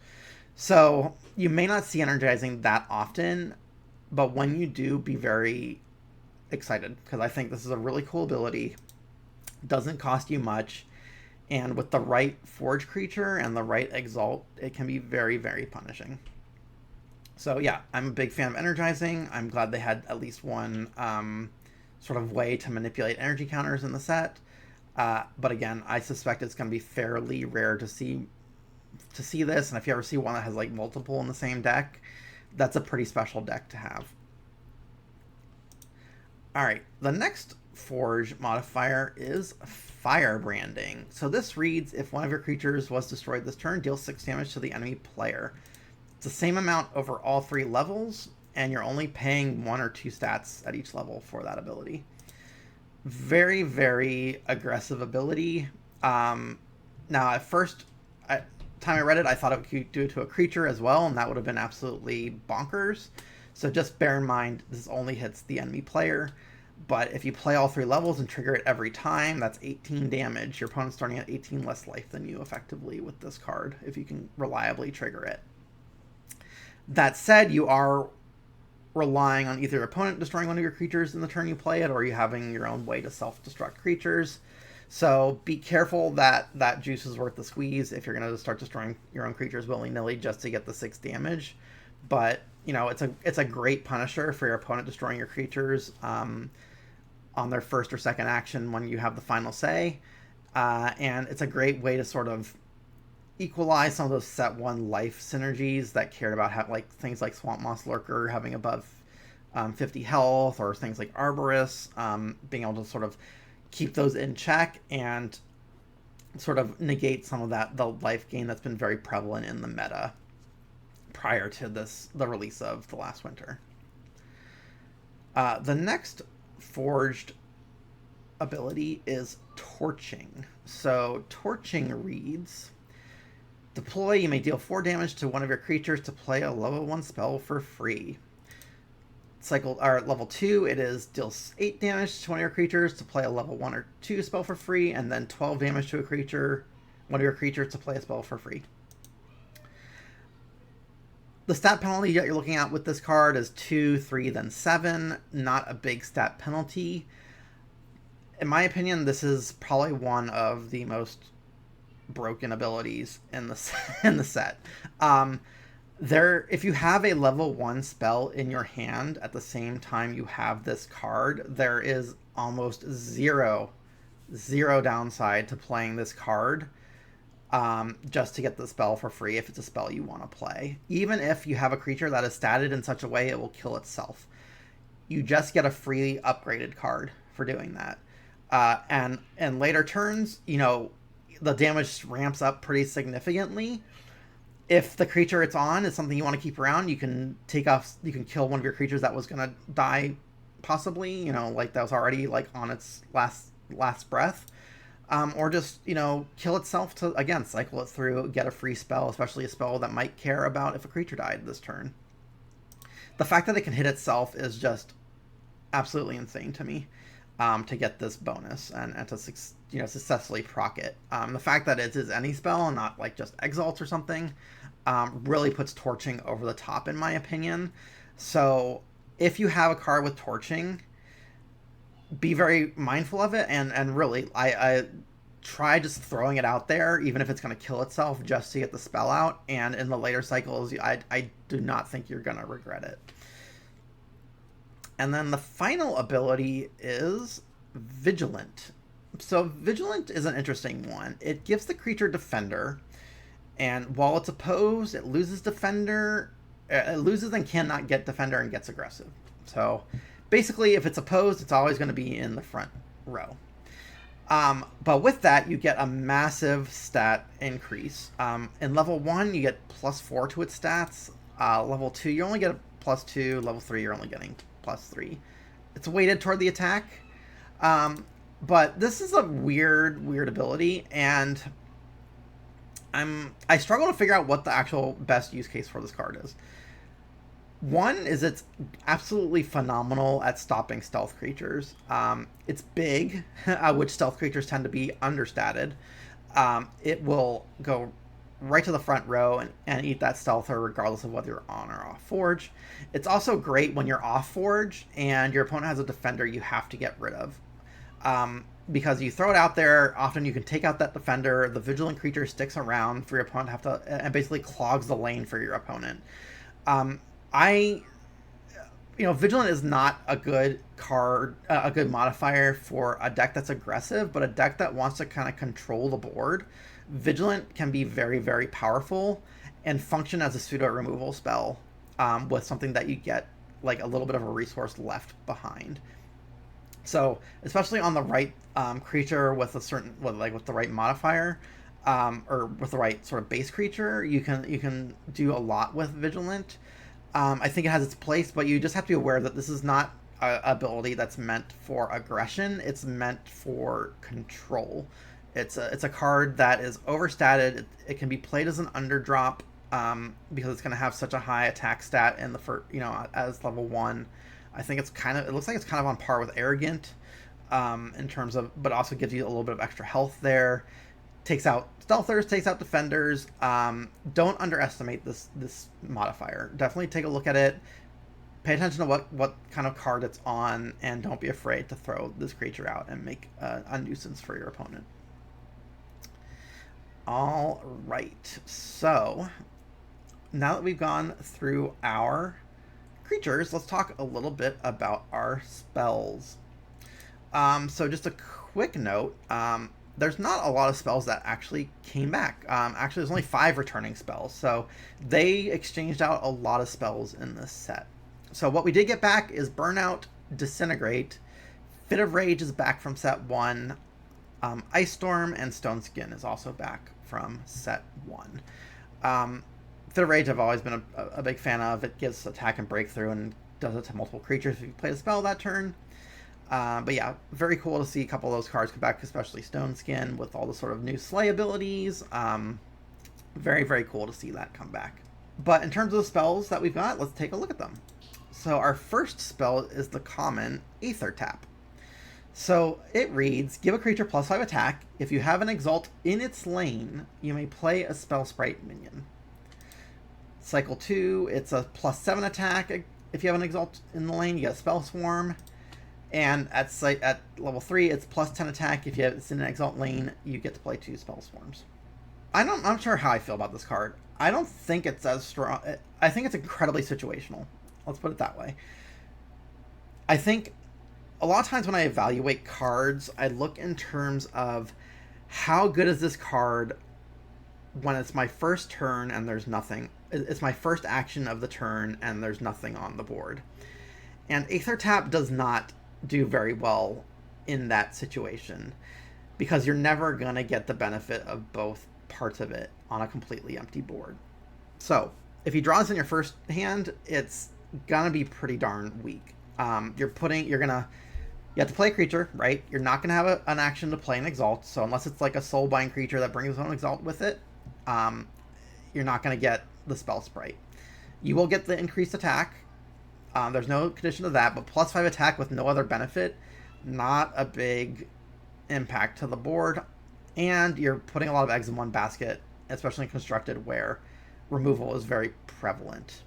So you may not see energizing that often, but when you do, be very excited, because I think this is a really cool ability. Doesn't cost you much, and with the right Forge creature and the right Exalt, it can be very, very punishing. So yeah, I'm a big fan of energizing. I'm glad they had at least one sort of way to manipulate energy counters in the set. But again, I suspect it's going to be fairly rare to see this, and if you ever see one that has like multiple in the same deck, that's a pretty special deck to have. Alright, the next Forge modifier is Firebranding. So this reads, if one of your creatures was destroyed this turn, deal 6 damage to the enemy player. It's the same amount over all 3 levels, and you're only paying 1 or 2 stats at each level for that ability. Very, very aggressive ability. Now, at first time I read it, I thought it could do it to a creature as well, and that would have been absolutely bonkers. So just bear in mind, this only hits the enemy player. But if you play all 3 levels and trigger it every time, that's 18 damage. Your opponent's starting at 18 less life than you effectively with this card, if you can reliably trigger it. That said, you are relying on either your opponent destroying one of your creatures in the turn you play it, or you having your own way to self-destruct creatures. So be careful that that juice is worth the squeeze if you're going to start destroying your own creatures willy-nilly just to get the 6 damage. But, you know, it's a great punisher for your opponent destroying your creatures on their first or second action when you have the final say. And it's a great way to sort of equalize some of those set 1 life synergies that cared about like things like Swamp Moss Lurker having above 50 health, or things like Arborist, being able to sort of keep those in check and sort of negate some of the life gain that's been very prevalent in the meta prior to the release of The Last Winter. The next forged ability is Torching. So Torching reads, deploy, you may deal 4 damage to one of your creatures to play a level 1 spell for free. Level 2, it is deals 8 damage to one of your creatures to play a level 1 or 2 spell for free, and then 12 damage to one of your creatures to play a spell for free. The stat penalty that you're looking at with this card is 2, 3, then 7. Not a big stat penalty. In my opinion, this is probably one of the most broken abilities in the set. If you have a level 1 spell in your hand at the same time you have this card, there is almost zero downside to playing this card just to get the spell for free if it's a spell you want to play. Even if you have a creature that is statted in such a way it will kill itself, you just get a free upgraded card for doing that. And in later turns, you know, the damage ramps up pretty significantly. If the creature it's on is something you want to keep around, you can kill one of your creatures that was going to die, possibly, you know, like that was already like on its last breath. Or just, you know, kill itself to, again, cycle it through, get a free spell, especially a spell that might care about if a creature died this turn. The fact that it can hit itself is just absolutely insane to me, to get this bonus and to successfully proc it. The fact that it is any spell and not like just Exalt or something really puts Torching over the top, in my opinion. So if you have a card with Torching, be very mindful of it, and really, I try just throwing it out there, even if it's going to kill itself, just to get the spell out, and in the later cycles, I do not think you're going to regret it. And then the final ability is Vigilant. So Vigilant is an interesting one. It gives the creature Defender, and while it's opposed, it loses Defender, it loses and cannot get Defender and gets aggressive. So basically, if it's opposed, it's always going to be in the front row. But with that, you get a massive stat increase. In level 1, you get +4 to its stats. Level 2, you only get a +2. Level 3, you're only getting +3. It's weighted toward the attack. But this is a weird ability, and I struggle to figure out what the actual best use case for this card is. One is it's absolutely phenomenal at stopping stealth creatures. It's big, which stealth creatures tend to be understated. It will go right to the front row and eat that stealther regardless of whether you're on or off forge. It's also great when you're off forge and your opponent has a defender you have to get rid of. Because you throw it out there, often you can take out that defender, the vigilant creature sticks around for your opponent to have to, and basically clogs the lane for your opponent. Vigilant is not a good card, a good modifier for a deck that's aggressive, but a deck that wants to kind of control the board. Vigilant can be very powerful and function as a pseudo removal spell, with something that you get like a little bit of a resource left behind. So especially on the right creature with with the right modifier, or with the right sort of base creature, you can do a lot with Vigilant. I think it has its place, but you just have to be aware that this is not an ability that's meant for aggression. It's meant for control. It's a card that is overstated. It can be played as an underdrop, because it's going to have such a high attack stat in the first, as level 1. I think it looks like it's kind of on par with Arrogant, in terms of, but also gives you a little bit of extra health there. Takes out stealthers, takes out defenders. Don't underestimate this modifier. Definitely take a look at it. Pay attention to what kind of card it's on, and don't be afraid to throw this creature out and make a nuisance for your opponent. All right, so now that we've gone through our creatures, let's talk a little bit about our spells. So just a quick note, there's not a lot of spells that actually came back. Actually, there's only 5 returning spells, so they exchanged out a lot of spells in this set. So what we did get back is Burnout, Disintegrate, Fit of Rage is back from set 1, Ice Storm, and Stone Skin is also back from set 1. Fit of Rage I've always been a big fan of. It gives attack and breakthrough and does it to multiple creatures if you play the spell that turn. But yeah, very cool to see a couple of those cards come back, especially Stone Skin with all the sort of new Slay abilities. Very cool to see that come back. But in terms of the spells that we've got, let's take a look at them. So our first spell is the common Aether Tap. So it reads, give a creature +5 attack. If you have an Exalt in its lane, you may play a Spell Sprite minion. Cycle 2, it's a +7 attack. If you have an Exalt in the lane, you get a Spell Swarm. And at level 3, it's +10 attack. If it's in an Exalt lane, you get to play 2 Spell Swarms. I'm not sure how I feel about this card. I don't think it's as strong. I think it's incredibly situational. Let's put it that way. I think a lot of times when I evaluate cards, I look in terms of how good is this card when it's my first turn and there's nothing. It's my first action of the turn and there's nothing on the board. And Aether Tap does not do very well in that situation, because you're never going to get the benefit of both parts of it on a completely empty board. So if he draws in your first hand, it's going to be pretty darn weak. You have to play a creature, right? You're not going to have an action to play an Exalt, so unless it's like a Soulbind creature that brings its own Exalt with it, you're not going to get the Spell Sprite. You will get the increased attack. There's no condition to that, but +5 attack with no other benefit, not a big impact to the board, and you're putting a lot of eggs in one basket, especially in Constructed, where removal is very prevalent.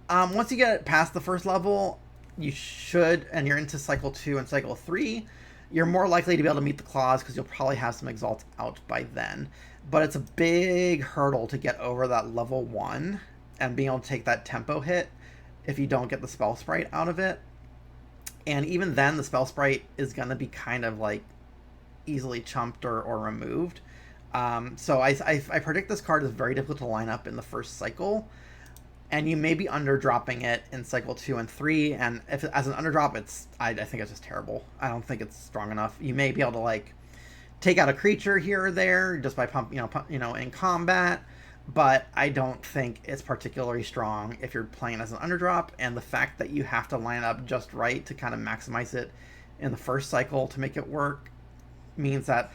Once you get past the first level, you should, and you're into Cycle 2 and Cycle 3, you're more likely to be able to meet the clause because you'll probably have some Exalts out by then. But it's a big hurdle to get over that level 1 and being able to take that tempo hit if you don't get the Spell Sprite out of it. And even then, the Spell Sprite is going to be kind of like easily chumped or removed. So I predict this card is very difficult to line up in the first cycle. and you may be underdropping it in cycle 2 and 3. And if as an underdrop, I think it's just terrible. I don't think it's strong enough. You may be able to like take out a creature here or there just by in combat, but I don't think it's particularly strong if you're playing as an underdrop. And the fact that you have to line up just right to kind of maximize it in the first cycle to make it work means that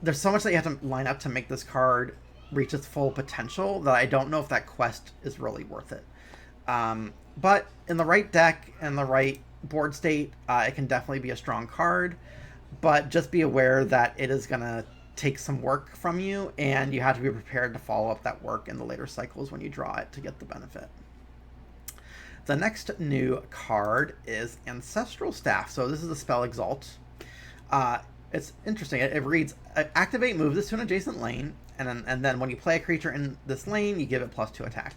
there's so much that you have to line up to make this card reach its full potential that I don't know if that quest is really worth it. But in the right deck and the right board state, it can definitely be a strong card. But just be aware that it is going to take some work from you, and you have to be prepared to follow up that work in the later cycles when you draw it to get the benefit. The next new card is Ancestral Staff. So this is a spell Exalt. It's interesting. It reads, activate, move this to an adjacent lane, and then when you play a creature in this lane, you give it +2 attack.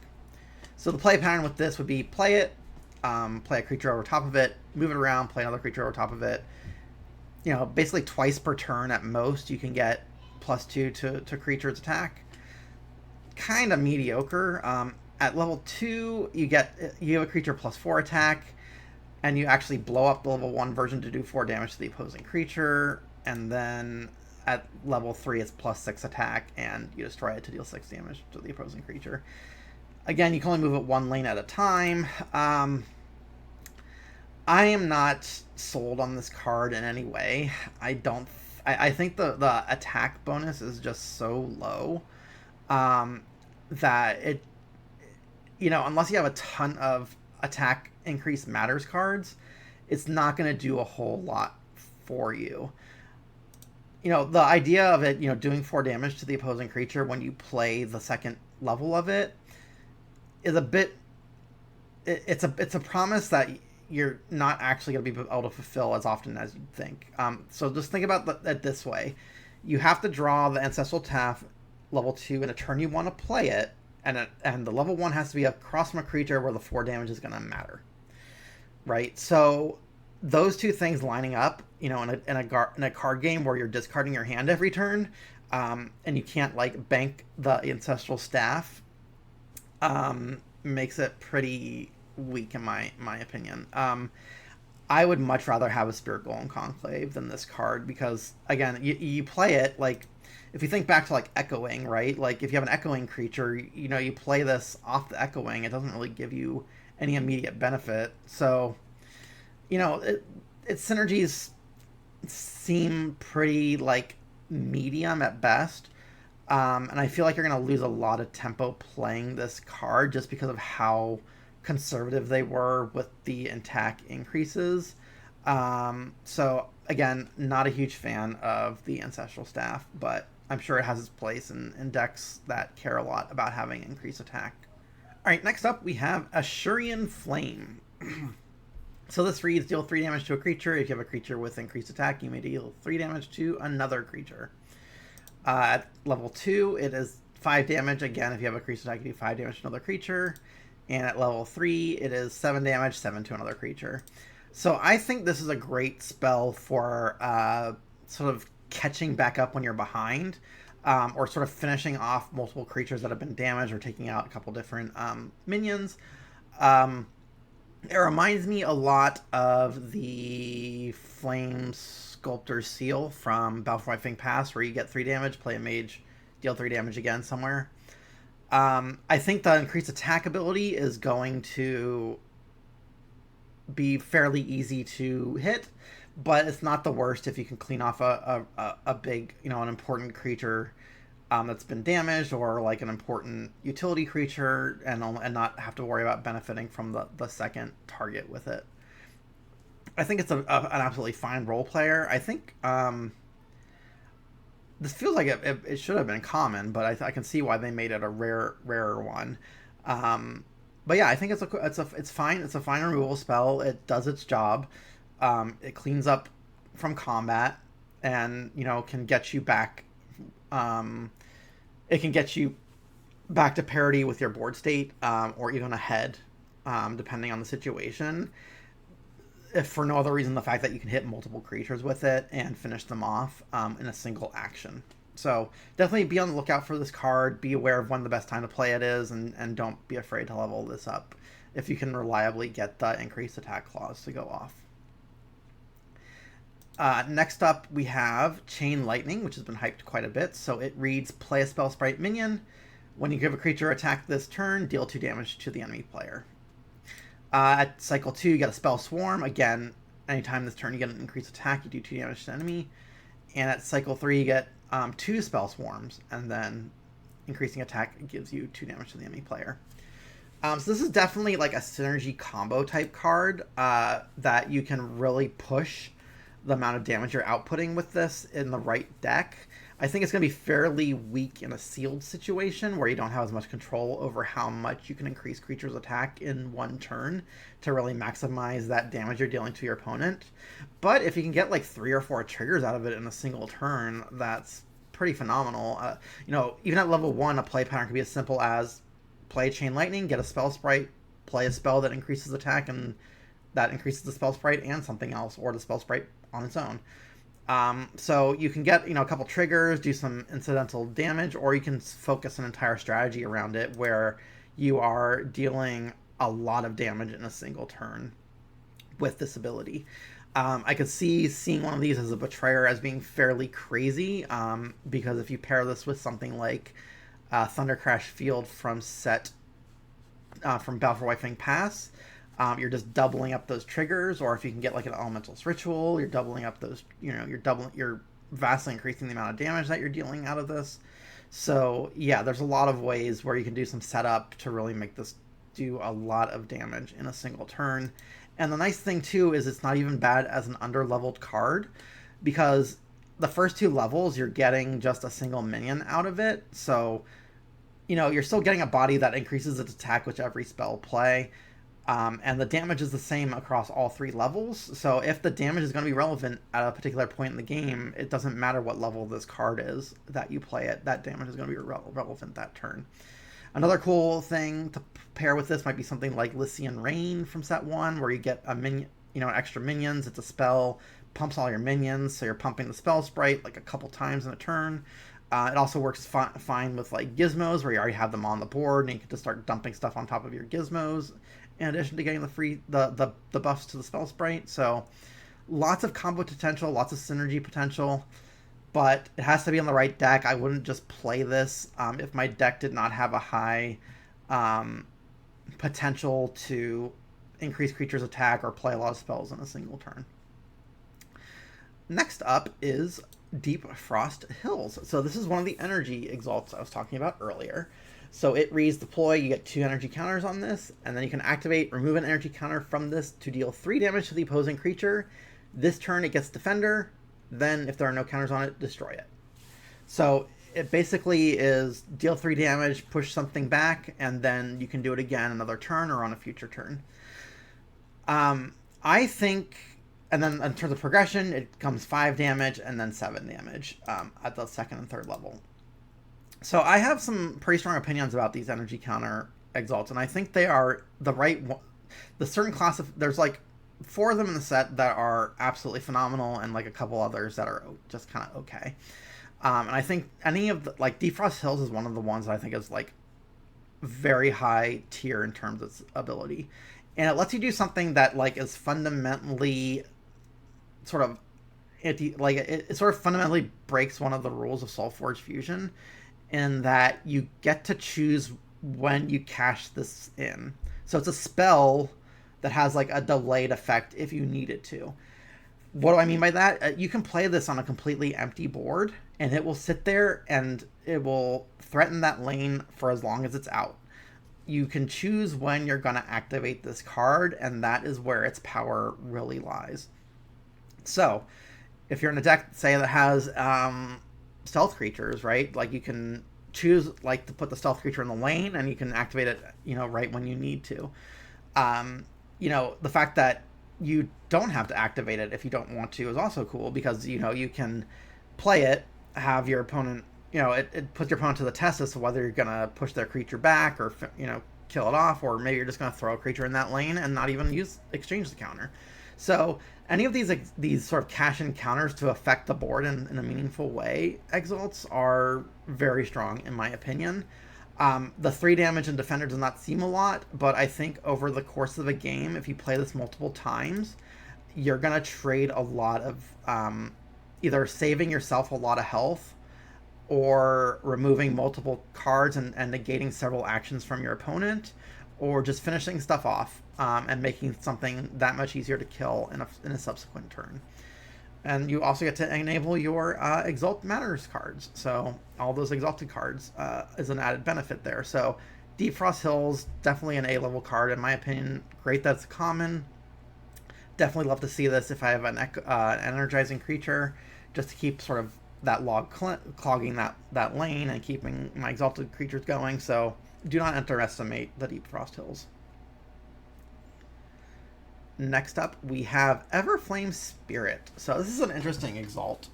So the play pattern with this would be play it, play a creature over top of it, move it around, play another creature over top of it. Basically twice per turn at most, you can get +2 to creature's attack. Kind of mediocre. At level 2, you have a creature +4 attack, and you actually blow up the level 1 version to do 4 damage to the opposing creature. And then at level 3, it's +6 attack, and you destroy it to deal 6 damage to the opposing creature. Again, you can only move it 1 lane at a time. I am not sold on this card in any way. I think the attack bonus is just so low that it, unless you have a ton of attack increase matters cards, it's not going to do a whole lot for you. The idea of it, doing 4 damage to the opposing creature when you play the second level of it is a bit. It's a promise that you're not actually going to be able to fulfill as often as you'd think. So just think about it this way. You have to draw the Ancestral Staff level 2 in a turn you want to play it, and the level 1 has to be across from a creature where the 4 damage is going to matter. Right? So those two things lining up, in a card game where you're discarding your hand every turn, and you can't bank the Ancestral Staff, makes it pretty weak in my opinion. I would much rather have a Spirit Golem Conclave than this card, because again, you play it if you think back to Echoing, right? If you have an Echoing creature, you play this off the Echoing, it doesn't really give you any immediate benefit. So its synergies seem pretty medium at best. And I feel like you're going to lose a lot of tempo playing this card just because of how conservative they were with the attack increases. So again, not a huge fan of the Ancestral Staff, but I'm sure it has its place in decks that care a lot about having increased attack. Alright, next up we have Ashurian Flame. So this reads, deal 3 damage to a creature. If you have a creature with increased attack, you may deal 3 damage to another creature. At level 2, it is 5 damage. Again, if you have a increased attack, you do 5 damage to another creature. And at level 3, it is 7 damage, 7 to another creature. So I think this is a great spell for sort of catching back up when you're behind, or sort of finishing off multiple creatures that have been damaged, or taking out a couple different minions. It reminds me a lot of the Flame Sculptor's Seal from Battle for My Fang Pass, where you get 3 damage, play a mage, deal 3 damage again somewhere. I think the increased attack ability is going to be fairly easy to hit, but it's not the worst if you can clean off a big, an important creature that's been damaged, or an important utility creature, and not have to worry about benefiting from the second target with it. I think it's an absolutely fine role player. I think this feels like it should have been common, but I can see why they made it a rarer one. But yeah, I think it's fine. It's a fine removal spell. It does its job. It cleans up from combat, and can get you back. It can get you back to parity with your board state, or even ahead, depending on the situation. If for no other reason, the fact that you can hit multiple creatures with it and finish them off in a single action. So definitely be on the lookout for this card. Be aware of when the best time to play it is, and don't be afraid to level this up if you can reliably get the increased attack clause to go off. Next up, we have Chain Lightning, which has been hyped quite a bit. So it reads, play a spell sprite minion. When you give a creature attack this turn, deal 2 damage to the enemy player. At cycle 2, you get a Spell Swarm. Again, anytime this turn you get an increased attack, you do 2 damage to the enemy. And at cycle 3, you get 2 Spell Swarms, and then increasing attack gives you 2 damage to the enemy player. So this is definitely like a synergy combo type card that you can really push the amount of damage you're outputting with this in the right deck. I think it's going to be fairly weak in a sealed situation where you don't have as much control over how much you can increase creatures' attack in one turn to really maximize that damage you're dealing to your opponent. But if you can get like 3 or 4 triggers out of it in a single turn, that's pretty phenomenal. Even at level 1, a play pattern can be as simple as play Chain Lightning, get a spell sprite, play a spell that increases attack, and that increases the spell sprite and something else, or the spell sprite on its own. So you can get, a couple triggers, do some incidental damage, or you can focus an entire strategy around it where you are dealing a lot of damage in a single turn with this ability. I could see seeing one of these as a Betrayer as being fairly crazy, because if you pair this with something like Thundercrash Field from Battle for White-Fang Pass, you're just doubling up those triggers, or if you can get like an Elemental's Ritual, you're doubling up those, you're vastly increasing the amount of damage that you're dealing out of this. So yeah, there's a lot of ways where you can do some setup to really make this do a lot of damage in a single turn. And the nice thing too is it's not even bad as an under-leveled card, because the first 2 levels you're getting just a single minion out of it. So, you're still getting a body that increases its attack with every spell play. And the damage is the same across all 3 levels. So if the damage is going to be relevant at a particular point in the game, it doesn't matter what level this card is that you play it. That damage is going to be relevant that turn. Another cool thing to pair with this might be something like Lycian Rain from set 1, where you get a minion, extra minions. It's a spell, pumps all your minions, so you're pumping the spell sprite like a couple times in a turn. It also works fine with like gizmos, where you already have them on the board, and you can just start dumping stuff on top of your gizmos, in addition to getting the buffs to the spell sprite. So lots of combo potential, lots of synergy potential, but it has to be on the right deck. I wouldn't just play this if my deck did not have a high potential to increase creatures' attack or play a lot of spells in a single turn. Next up is Deep Frost Hills. So this is one of the energy exalts I was talking about earlier. So it reads, deploy, you get 2 energy counters on this, and then you can activate, remove an energy counter from this to deal 3 damage to the opposing creature. This turn it gets Defender, then if there are no counters on it, destroy it. So it basically is deal 3 damage, push something back, and then you can do it again another turn or on a future turn. I think, and then in terms of progression, it comes 5 damage and then 7 damage at the 2nd and 3rd level. So I have some pretty strong opinions about these energy counter exalts, and I think they are the right one. The certain class of, there's like 4 of them in the set that are absolutely phenomenal, and like a couple others that are just kind of okay. And I think any of the, like Deep Frost Hills is one of the ones that I think is like very high tier in terms of its ability, and it lets you do something that like is fundamentally sort of it sort of fundamentally breaks one of the rules of SolForge Fusion, in that you get to choose when you cash this in. So it's a spell that has like a delayed effect if you need it to. What do I mean by that? You can play this on a completely empty board, and it will sit there and it will threaten that lane for as long as it's out. You can choose when you're going to activate this card, and that is where its power really lies. So, if you're in a deck, say, that has stealth creatures, right? Like, you can choose, like, to put the stealth creature in the lane, and you can activate it, right when you need to. The fact that you don't have to activate it if you don't want to is also cool, because, you can play it, have your opponent, it puts your opponent to the test as to whether you're going to push their creature back or, kill it off, or maybe you're just going to throw a creature in that lane and not even exchange the counter. So any of these sort of cash in counters to affect the board in a meaningful way, exalts are very strong in my opinion. The 3 damage in Defender does not seem a lot, but I think over the course of a game, if you play this multiple times, you're going to trade a lot of either saving yourself a lot of health or removing multiple cards and negating several actions from your opponent, or just finishing stuff off and making something that much easier to kill in a subsequent turn. And you also get to enable your Exalt Matters cards. So all those Exalted cards is an added benefit there. So Deep Frost Hills, definitely an A-level card in my opinion. Great that's common. Definitely love to see this if I have an energizing creature, just to keep sort of that log clogging that lane and keeping my Exalted creatures going. So do not underestimate the Deep Frost Hills. Next up, we have Everflame Spirit. So this is an interesting Exalt.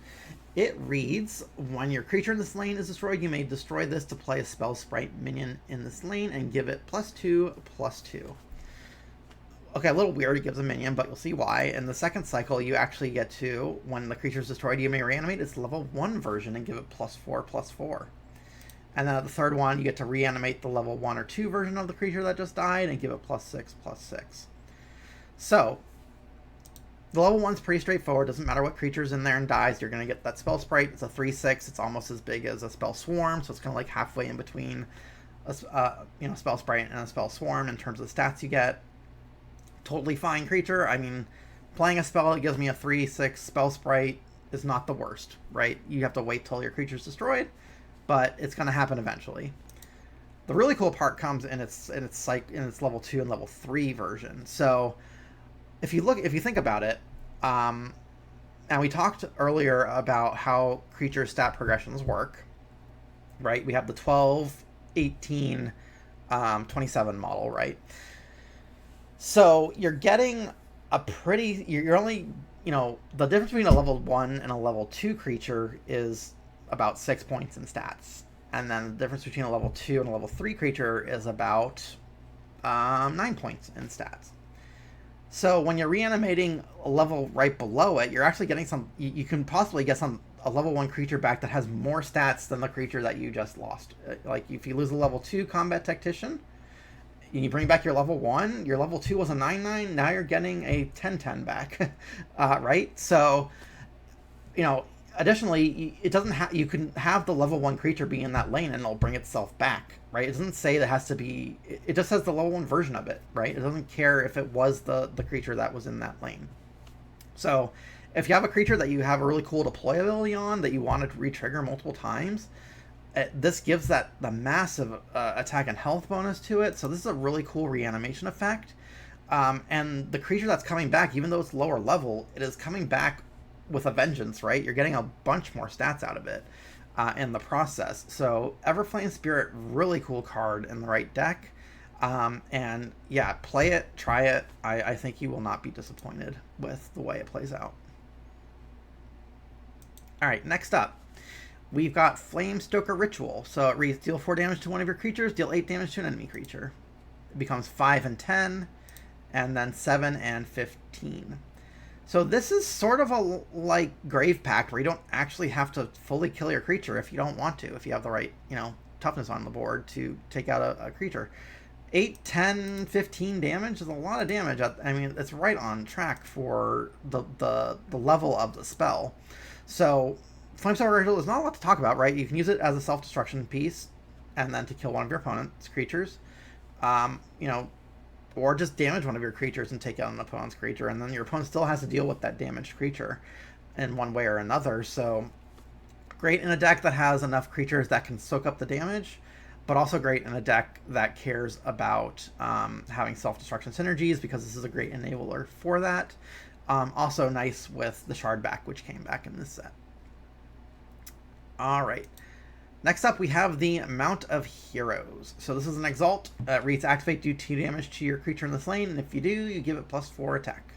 It reads, when your creature in this lane is destroyed, you may destroy this to play a Spell Sprite minion in this lane and give it +2/+2. Okay, a little weird, it gives a minion, but you'll see why. In the second cycle, you actually get to, when the creature is destroyed, you may reanimate its level 1 version and give it +4/+4. And then at the third one, you get to reanimate the level 1 or 2 version of the creature that just died and give it +6/+6. So, the level 1's pretty straightforward. Doesn't matter what creature's in there and dies, you're going to get that Spell Sprite. It's a 3/6. It's almost as big as a Spell Swarm, so it's kind of like halfway in between a Spell Sprite and a Spell Swarm in terms of the stats you get. Totally fine creature. I mean, playing a spell that gives me a 3/6 Spell Sprite is not the worst, right? You have to wait till your creature's destroyed, but it's going to happen eventually. The really cool part comes in its level 2 and level 3 version. So if you think about it, and we talked earlier about how creature stat progressions work, right? We have the 12, 18, 27 model, right? So you're getting you're only, the difference between a level 1 and a level 2 creature is about 6 points in stats. And then the difference between a level 2 and a level 3 creature is about 9 points in stats. So when you're reanimating a level right below it, you're actually getting you can possibly get a level 1 creature back that has more stats than the creature that you just lost. Like if you lose a level 2 combat tactician, and you bring back your level 1, your level 2 was a 9/9, now you're getting a 10/10 back, right? So, additionally, it doesn't you can have the level 1 creature be in that lane and it'll bring itself back, right? It doesn't say that has to be, it just has the level 1 version of it, right? It doesn't care if it was the creature that was in that lane. So if you have a creature that you have a really cool deployability on that you want to re-trigger multiple times, this gives the massive attack and health bonus to it. So this is a really cool reanimation effect. And the creature that's coming back, even though it's lower level, it is coming back with a vengeance, right? You're getting a bunch more stats out of it in the process. So Everflame Spirit, really cool card in the right deck. And yeah, play it, try it. I think you will not be disappointed with the way it plays out. All right, next up, we've got Flamestoker Ritual. So it reads, deal 4 damage to one of your creatures, deal 8 damage to an enemy creature. It becomes 5 and 10, and then 7 and 15. So this is sort of like Grave Pact, where you don't actually have to fully kill your creature if you don't want to, if you have the right, toughness on the board to take out a creature. 8, 10, 15 damage is a lot of damage. I mean, it's right on track for the level of the spell. So Flamestoker Ritual is not a lot to talk about, right? You can use it as a self-destruction piece, and then to kill one of your opponent's creatures, or just damage one of your creatures and take out an opponent's creature, and then your opponent still has to deal with that damaged creature in one way or another. So great in a deck that has enough creatures that can soak up the damage, but also great in a deck that cares about having self-destruction synergies, because this is a great enabler for that. Also nice with the Shard back, which came back in this set. All right. Next up, we have the Mount of Heroes. So this is an Exalt. It reads, activate, do 2 damage to your creature in this lane, and if you do, you give it +4 attack.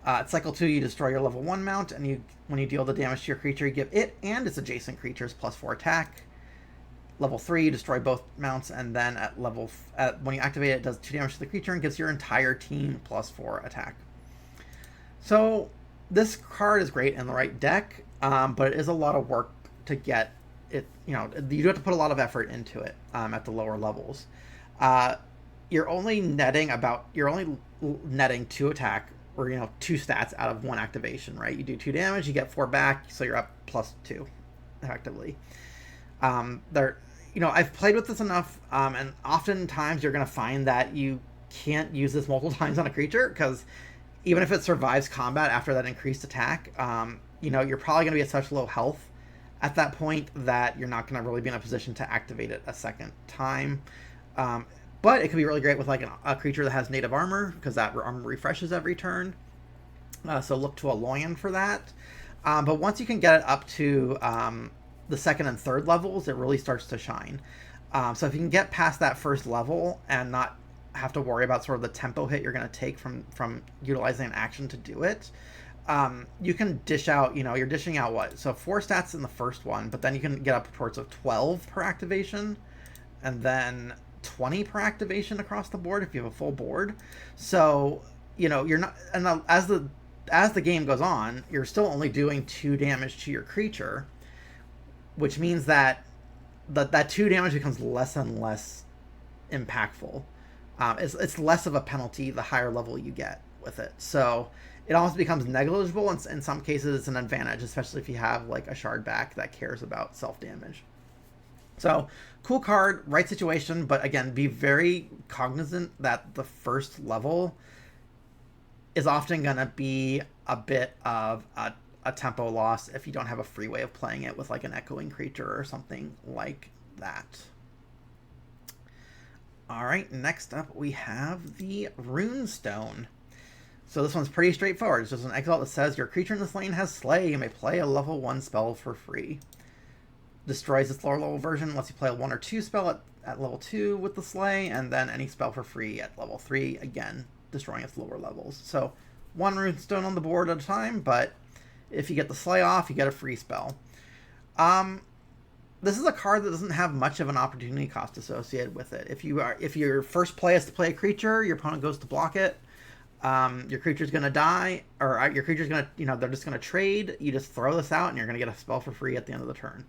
At cycle 2, you destroy your level 1 mount, and when you deal the damage to your creature, you give it and its adjacent creatures +4 attack. Level 3, you destroy both mounts, and then when you activate it, it does 2 damage to the creature and gives your entire team +4 attack. So this card is great in the right deck, but it is a lot of work to get it. You do have to put a lot of effort into it at the lower levels. Uh, you're only netting 2 attack or 2 stats out of 1 activation, right? You do 2 damage, you get 4 back, so you're up +2 effectively. I've played with this enough, and oftentimes you're going to find that you can't use this multiple times on a creature, because even if it survives combat after that increased attack, you're probably going to be at such low health at that point that you're not going to really be in a position to activate it a second time. But it could be really great with like a creature that has native armor, because that armor refreshes every turn. So look to a Loyan for that. But once you can get it up to the 2nd and 3rd levels, it really starts to shine. So if you can get past that first level and not have to worry about sort of the tempo hit you're going to take from utilizing an action to do it, you can dish out, you're dishing out what? So 4 stats in the first one, but then you can get up towards 12 per activation, and then 20 per activation across the board if you have a full board. So, you're not, and as the game goes on, you're still only doing 2 damage to your creature, which means that 2 damage becomes less and less impactful. It's less of a penalty the higher level you get with it. So it almost becomes negligible. In some cases, it's an advantage, especially if you have like a shard back that cares about self-damage. So, cool card, right situation, but again, be very cognizant that the first level is often going to be a bit of a tempo loss if you don't have a free way of playing it with like an echoing creature or something like that. Alright, next up we have the Runestone. So this one's pretty straightforward. It's just an exalt that says your creature in this lane has Slay. You may play a level 1 spell for free. Destroys its lower level version, lets you play a 1 or 2 spell at level 2 with the Slay, and then any spell for free at level 3, again, destroying its lower levels. So 1 Runestone on the board at a time, but if you get the Slay off, you get a free spell. This is a card that doesn't have much of an opportunity cost associated with it. If your first play is to play a creature, your opponent goes to block it, your creature's going to die, or your creature's going to, they're just going to trade. You just throw this out and you're going to get a spell for free at the end of the turn.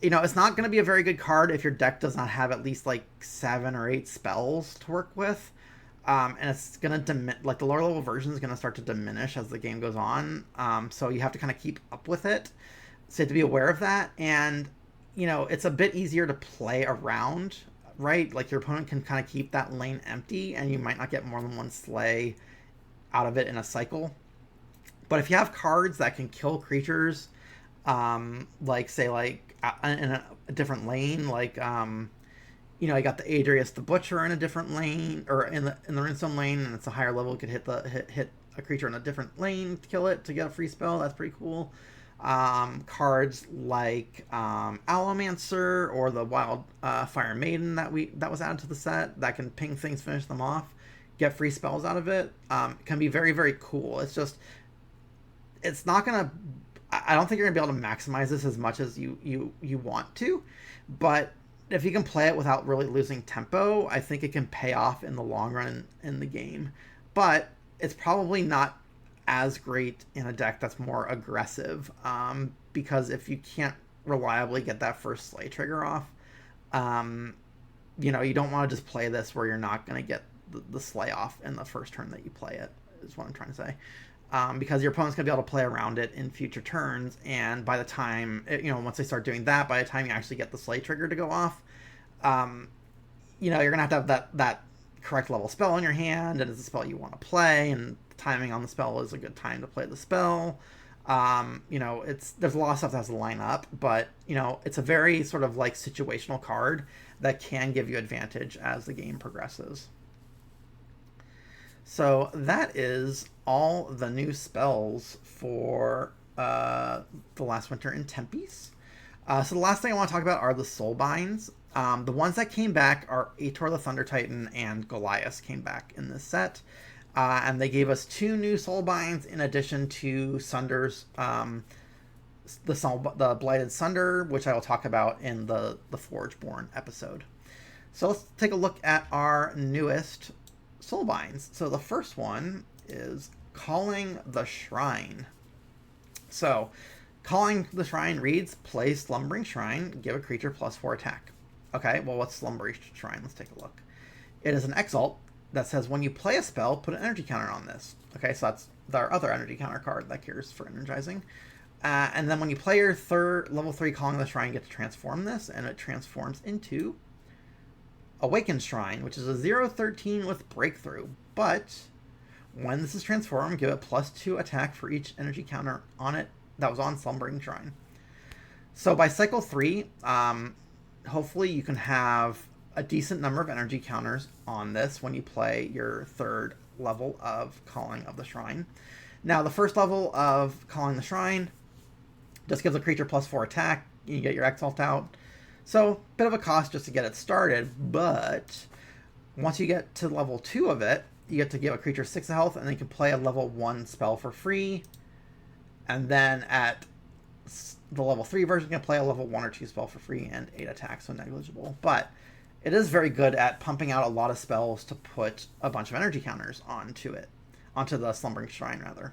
It's not going to be a very good card if your deck does not have at least like 7 or 8 spells to work with. And it's going to like the lower level version is going to start to diminish as the game goes on. So you have to kind of keep up with it. So you have to be aware of that. And, it's a bit easier to play around, right? Like your opponent can kind of keep that lane empty and you might not get more than 1 Slay out of it in a cycle. But if you have cards that can kill creatures, like say like in a different lane, like you got the Adrius the Butcher in a different lane, or in the Runestone lane, and it's a higher level, you could hit a creature in a different lane to kill it to get a free spell. That's pretty cool. Cards like Allomancer or the Wild Fire Maiden that was added to the set that can ping things, finish them off, get free spells out of it, can be very, very cool. It's not gonna, I don't think you're gonna be able to maximize this as much as you want to, but if you can play it without really losing tempo, I think it can pay off in the long run in the game. But it's probably not as great in a deck that's more aggressive, because if you can't reliably get that first Slay trigger off, you don't want to just play this where you're not going to get the Slay off in the first turn that you play it, is what I'm trying to say. Because your opponent's going to be able to play around it in future turns, and by the time, once they start doing that, by the time you actually get the Slay trigger to go off, you're going to have that correct level spell in your hand, and it's a spell you want to play, and timing on the spell is a good time to play the spell. There's a lot of stuff that has to line up, but it's a very sort of like situational card that can give you advantage as the game progresses. So that is all the new spells for the last winter in Tempys. So the last thing I want to talk about are the Soulbinds. The ones that came back are Ator the Thunder Titan and Goliath came back in this set. And they gave us 2 new Soulbinds in addition to Sunder's, the Blighted Sunder, which I will talk about in the Forgeborn episode. So let's take a look at our newest Soulbinds. So the first one is Calling the Shrine. So, Calling the Shrine reads, play Slumbering Shrine, give a creature +4 attack. Okay, well, what's Slumbering Shrine? Let's take a look. It is an exalt that says when you play a spell, put an energy counter on this. Okay, so that's our other energy counter card that cares for energizing. And then when you play your level 3 Calling the Shrine, you get to transform this, and it transforms into Awakened Shrine, which is a 0/13 with Breakthrough. But when this is transformed, give it +2 attack for each energy counter on it that was on Slumbering Shrine. So by cycle 3, hopefully you can have a decent number of energy counters on this when you play your 3rd level of Calling of the Shrine. Now, the 1st level of Calling the Shrine just gives a creature +4 attack. You get your Exalt out. So, bit of a cost just to get it started, but once you get to level 2 of it, you get to give a creature 6 health, and then you can play a level 1 spell for free. And then at the level 3 version, you can play a level 1 or 2 spell for free and 8 attacks, so negligible. But it is very good at pumping out a lot of spells to put a bunch of energy counters onto the Slumbering Shrine, rather.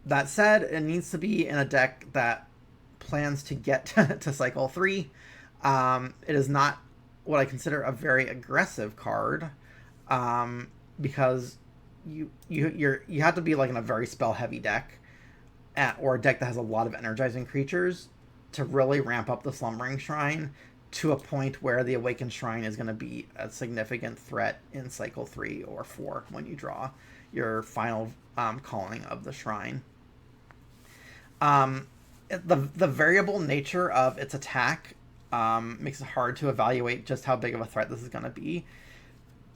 That said, it needs to be in a deck that plans to get to cycle 3. It is not what I consider a very aggressive card, because you have to be like in a very spell heavy deck, or a deck that has a lot of energizing creatures to really ramp up the Slumbering Shrine to a point where the Awakened Shrine is going to be a significant threat in cycle 3 or 4 when you draw your final Calling of the Shrine. The variable nature of its attack makes it hard to evaluate just how big of a threat this is going to be.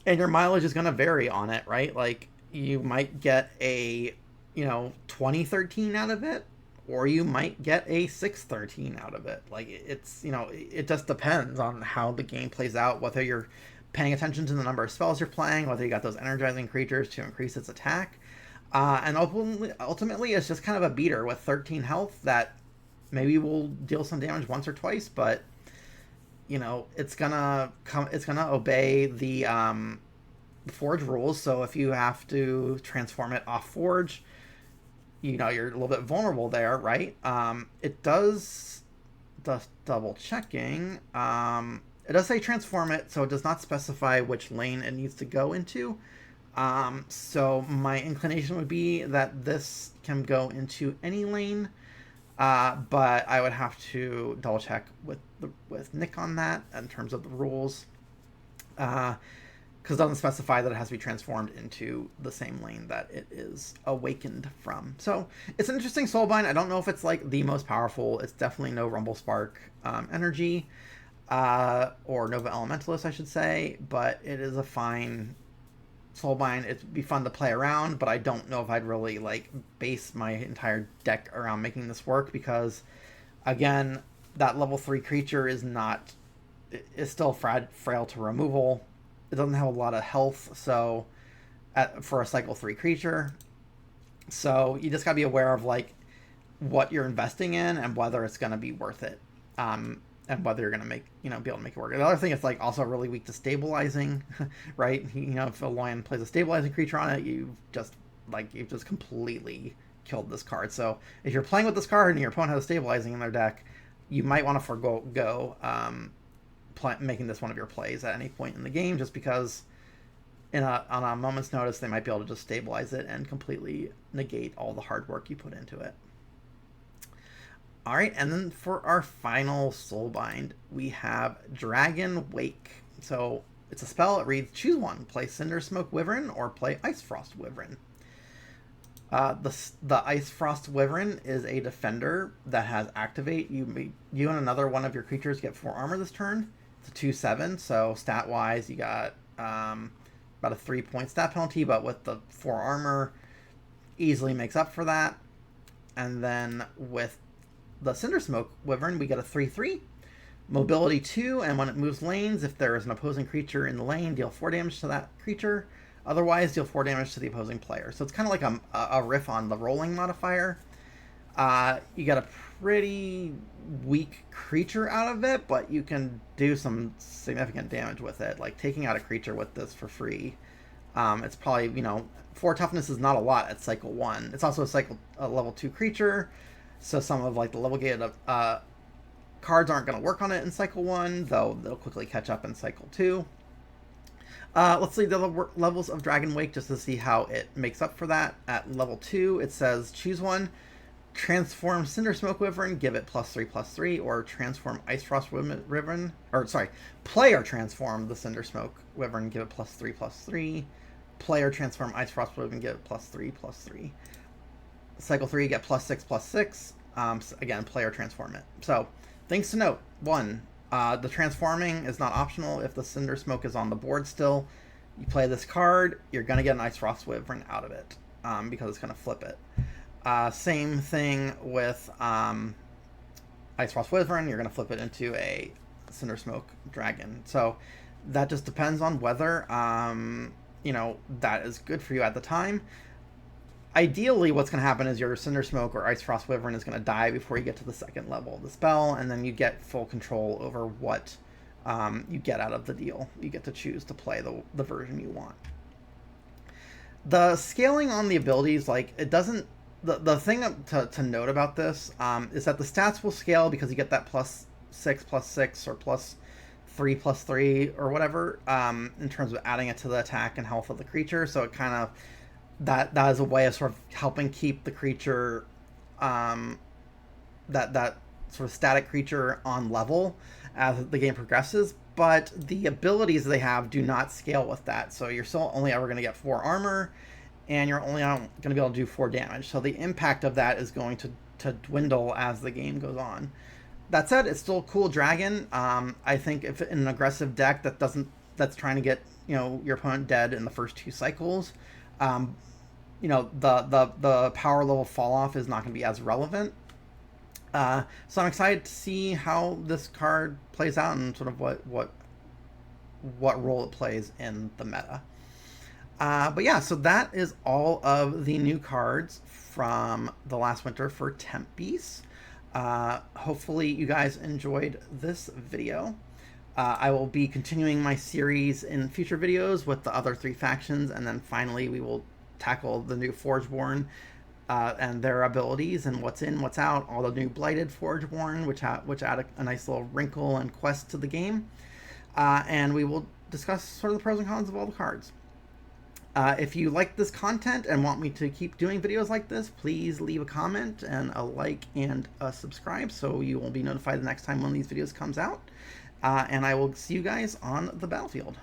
And your mileage is going to vary on it, right? Like, you might get a, 2013 out of it, or you might get a 613 out of it. Like, it's, it just depends on how the game plays out, whether you're paying attention to the number of spells you're playing, whether you got those energizing creatures to increase its attack. And ultimately, it's just kind of a beater with 13 health that maybe will deal some damage once or twice, but it's gonna obey the Forge rules. So if you have to transform it off Forge, you're a little bit vulnerable there, right? It does double checking. It does say transform it, so it does not specify which lane it needs to go into. So my inclination would be that this can go into any lane, but I would have to double check with Nick on that in terms of the rules, because it doesn't specify that it has to be transformed into the same lane that it is awakened from. So it's an interesting soulbind. I don't know if it's like the most powerful. It's definitely no Rumble Spark energy, or Nova Elementalist, I should say, but it is a fine soulbind. It'd be fun to play around, but I don't know if I'd really base my entire deck around making this work, because again, that level 3 creature is still frail to removal. It doesn't have a lot of health, so for a cycle 3 creature. So you just gotta be aware of what you're investing in and whether it's gonna be worth it. And whether you're going to be able to make it work. The other thing is also really weak to stabilizing, right? If a lion plays a stabilizing creature on it, you've just completely killed this card. So if you're playing with this card and your opponent has stabilizing in their deck, you might want to forego making this one of your plays at any point in the game, just because on a moment's notice they might be able to just stabilize it and completely negate all the hard work you put into it. All right, and then for our final soulbind, we have Dragon Wake. So it's a spell. It reads, choose one. Play Cinder Smoke Wyvern or play Ice Frost Wyvern. The Ice Frost Wyvern is a defender that has activate. You and another one of your creatures get 4 armor this turn. It's a 2/7, so stat-wise, you got about a 3-point stat penalty, but with the 4 armor, easily makes up for that. And then with the Cinder Smoke Wyvern, we get a 3/3, mobility 2, and when it moves lanes, if there is an opposing creature in the lane, deal 4 damage to that creature. Otherwise, deal 4 damage to the opposing player. So it's kind of like a riff on the rolling modifier. You get a pretty weak creature out of it, but you can do some significant damage with it, like taking out a creature with this for free It's probably, 4 toughness is not a lot at cycle 1. It's also a level 2 creature, so some of like the level gated cards aren't going to work on it in cycle 1, though they'll quickly catch up in cycle 2. Let's see the levels of Dragon Wake just to see how it makes up for that. At level 2, it says choose one. Transform Cinder Smoke Wyvern, give it +3/+3, or transform Ice Frost Wyvern, player transform the Cinder Smoke Wyvern, give it +3/+3. Player transform Ice Frost Wyvern, give it +3/+3. Cycle 3, you get +6/+6. Again, player transform it. So, things to note. 1, the transforming is not optional if the Cinder Smoke is on the board still. You play this card, you're going to get an Ice Frost Wyvern out of it, because it's going to flip it. Same thing with Ice Frost Wyvern. You're going to flip it into a Cinder Smoke Dragon. So that just depends on whether, that is good for you at the time. Ideally, what's going to happen is your Cinder Smoke or Ice Frost Wyvern is going to die before you get to the second level of the spell, and then you get full control over what you get out of the deal. You get to choose to play the version you want. The scaling on the abilities, it doesn't... The thing to note about this is that the stats will scale because you get that +6/+6 or +3/+3 or whatever in terms of adding it to the attack and health of the creature. So it kind of that is a way of sort of helping keep the creature that sort of static creature on level as the game progresses. But the abilities they have do not scale with that. So you're still only ever going to get 4 armor. And you're only going to be able to do 4 damage. So the impact of that is going to dwindle as the game goes on. That said, it's still a cool dragon. I think if in an aggressive deck that's trying to get your opponent dead in the first 2 cycles, the power level fall off is not going to be as relevant. So I'm excited to see how this card plays out and sort of what role it plays in the meta. But yeah, so that is all of the new cards from the last winter for Tempys. Hopefully you guys enjoyed this video. I will be continuing my series in future videos with the other 3 factions, and then finally we will tackle the new Forgeborn and their abilities and what's in, what's out, all the new Blighted Forgeborn, which add a nice little wrinkle and quest to the game. And we will discuss sort of the pros and cons of all the cards. If you like this content and want me to keep doing videos like this, please leave a comment and a like and a subscribe so you will be notified the next time one of these videos comes out. And I will see you guys on the battlefield.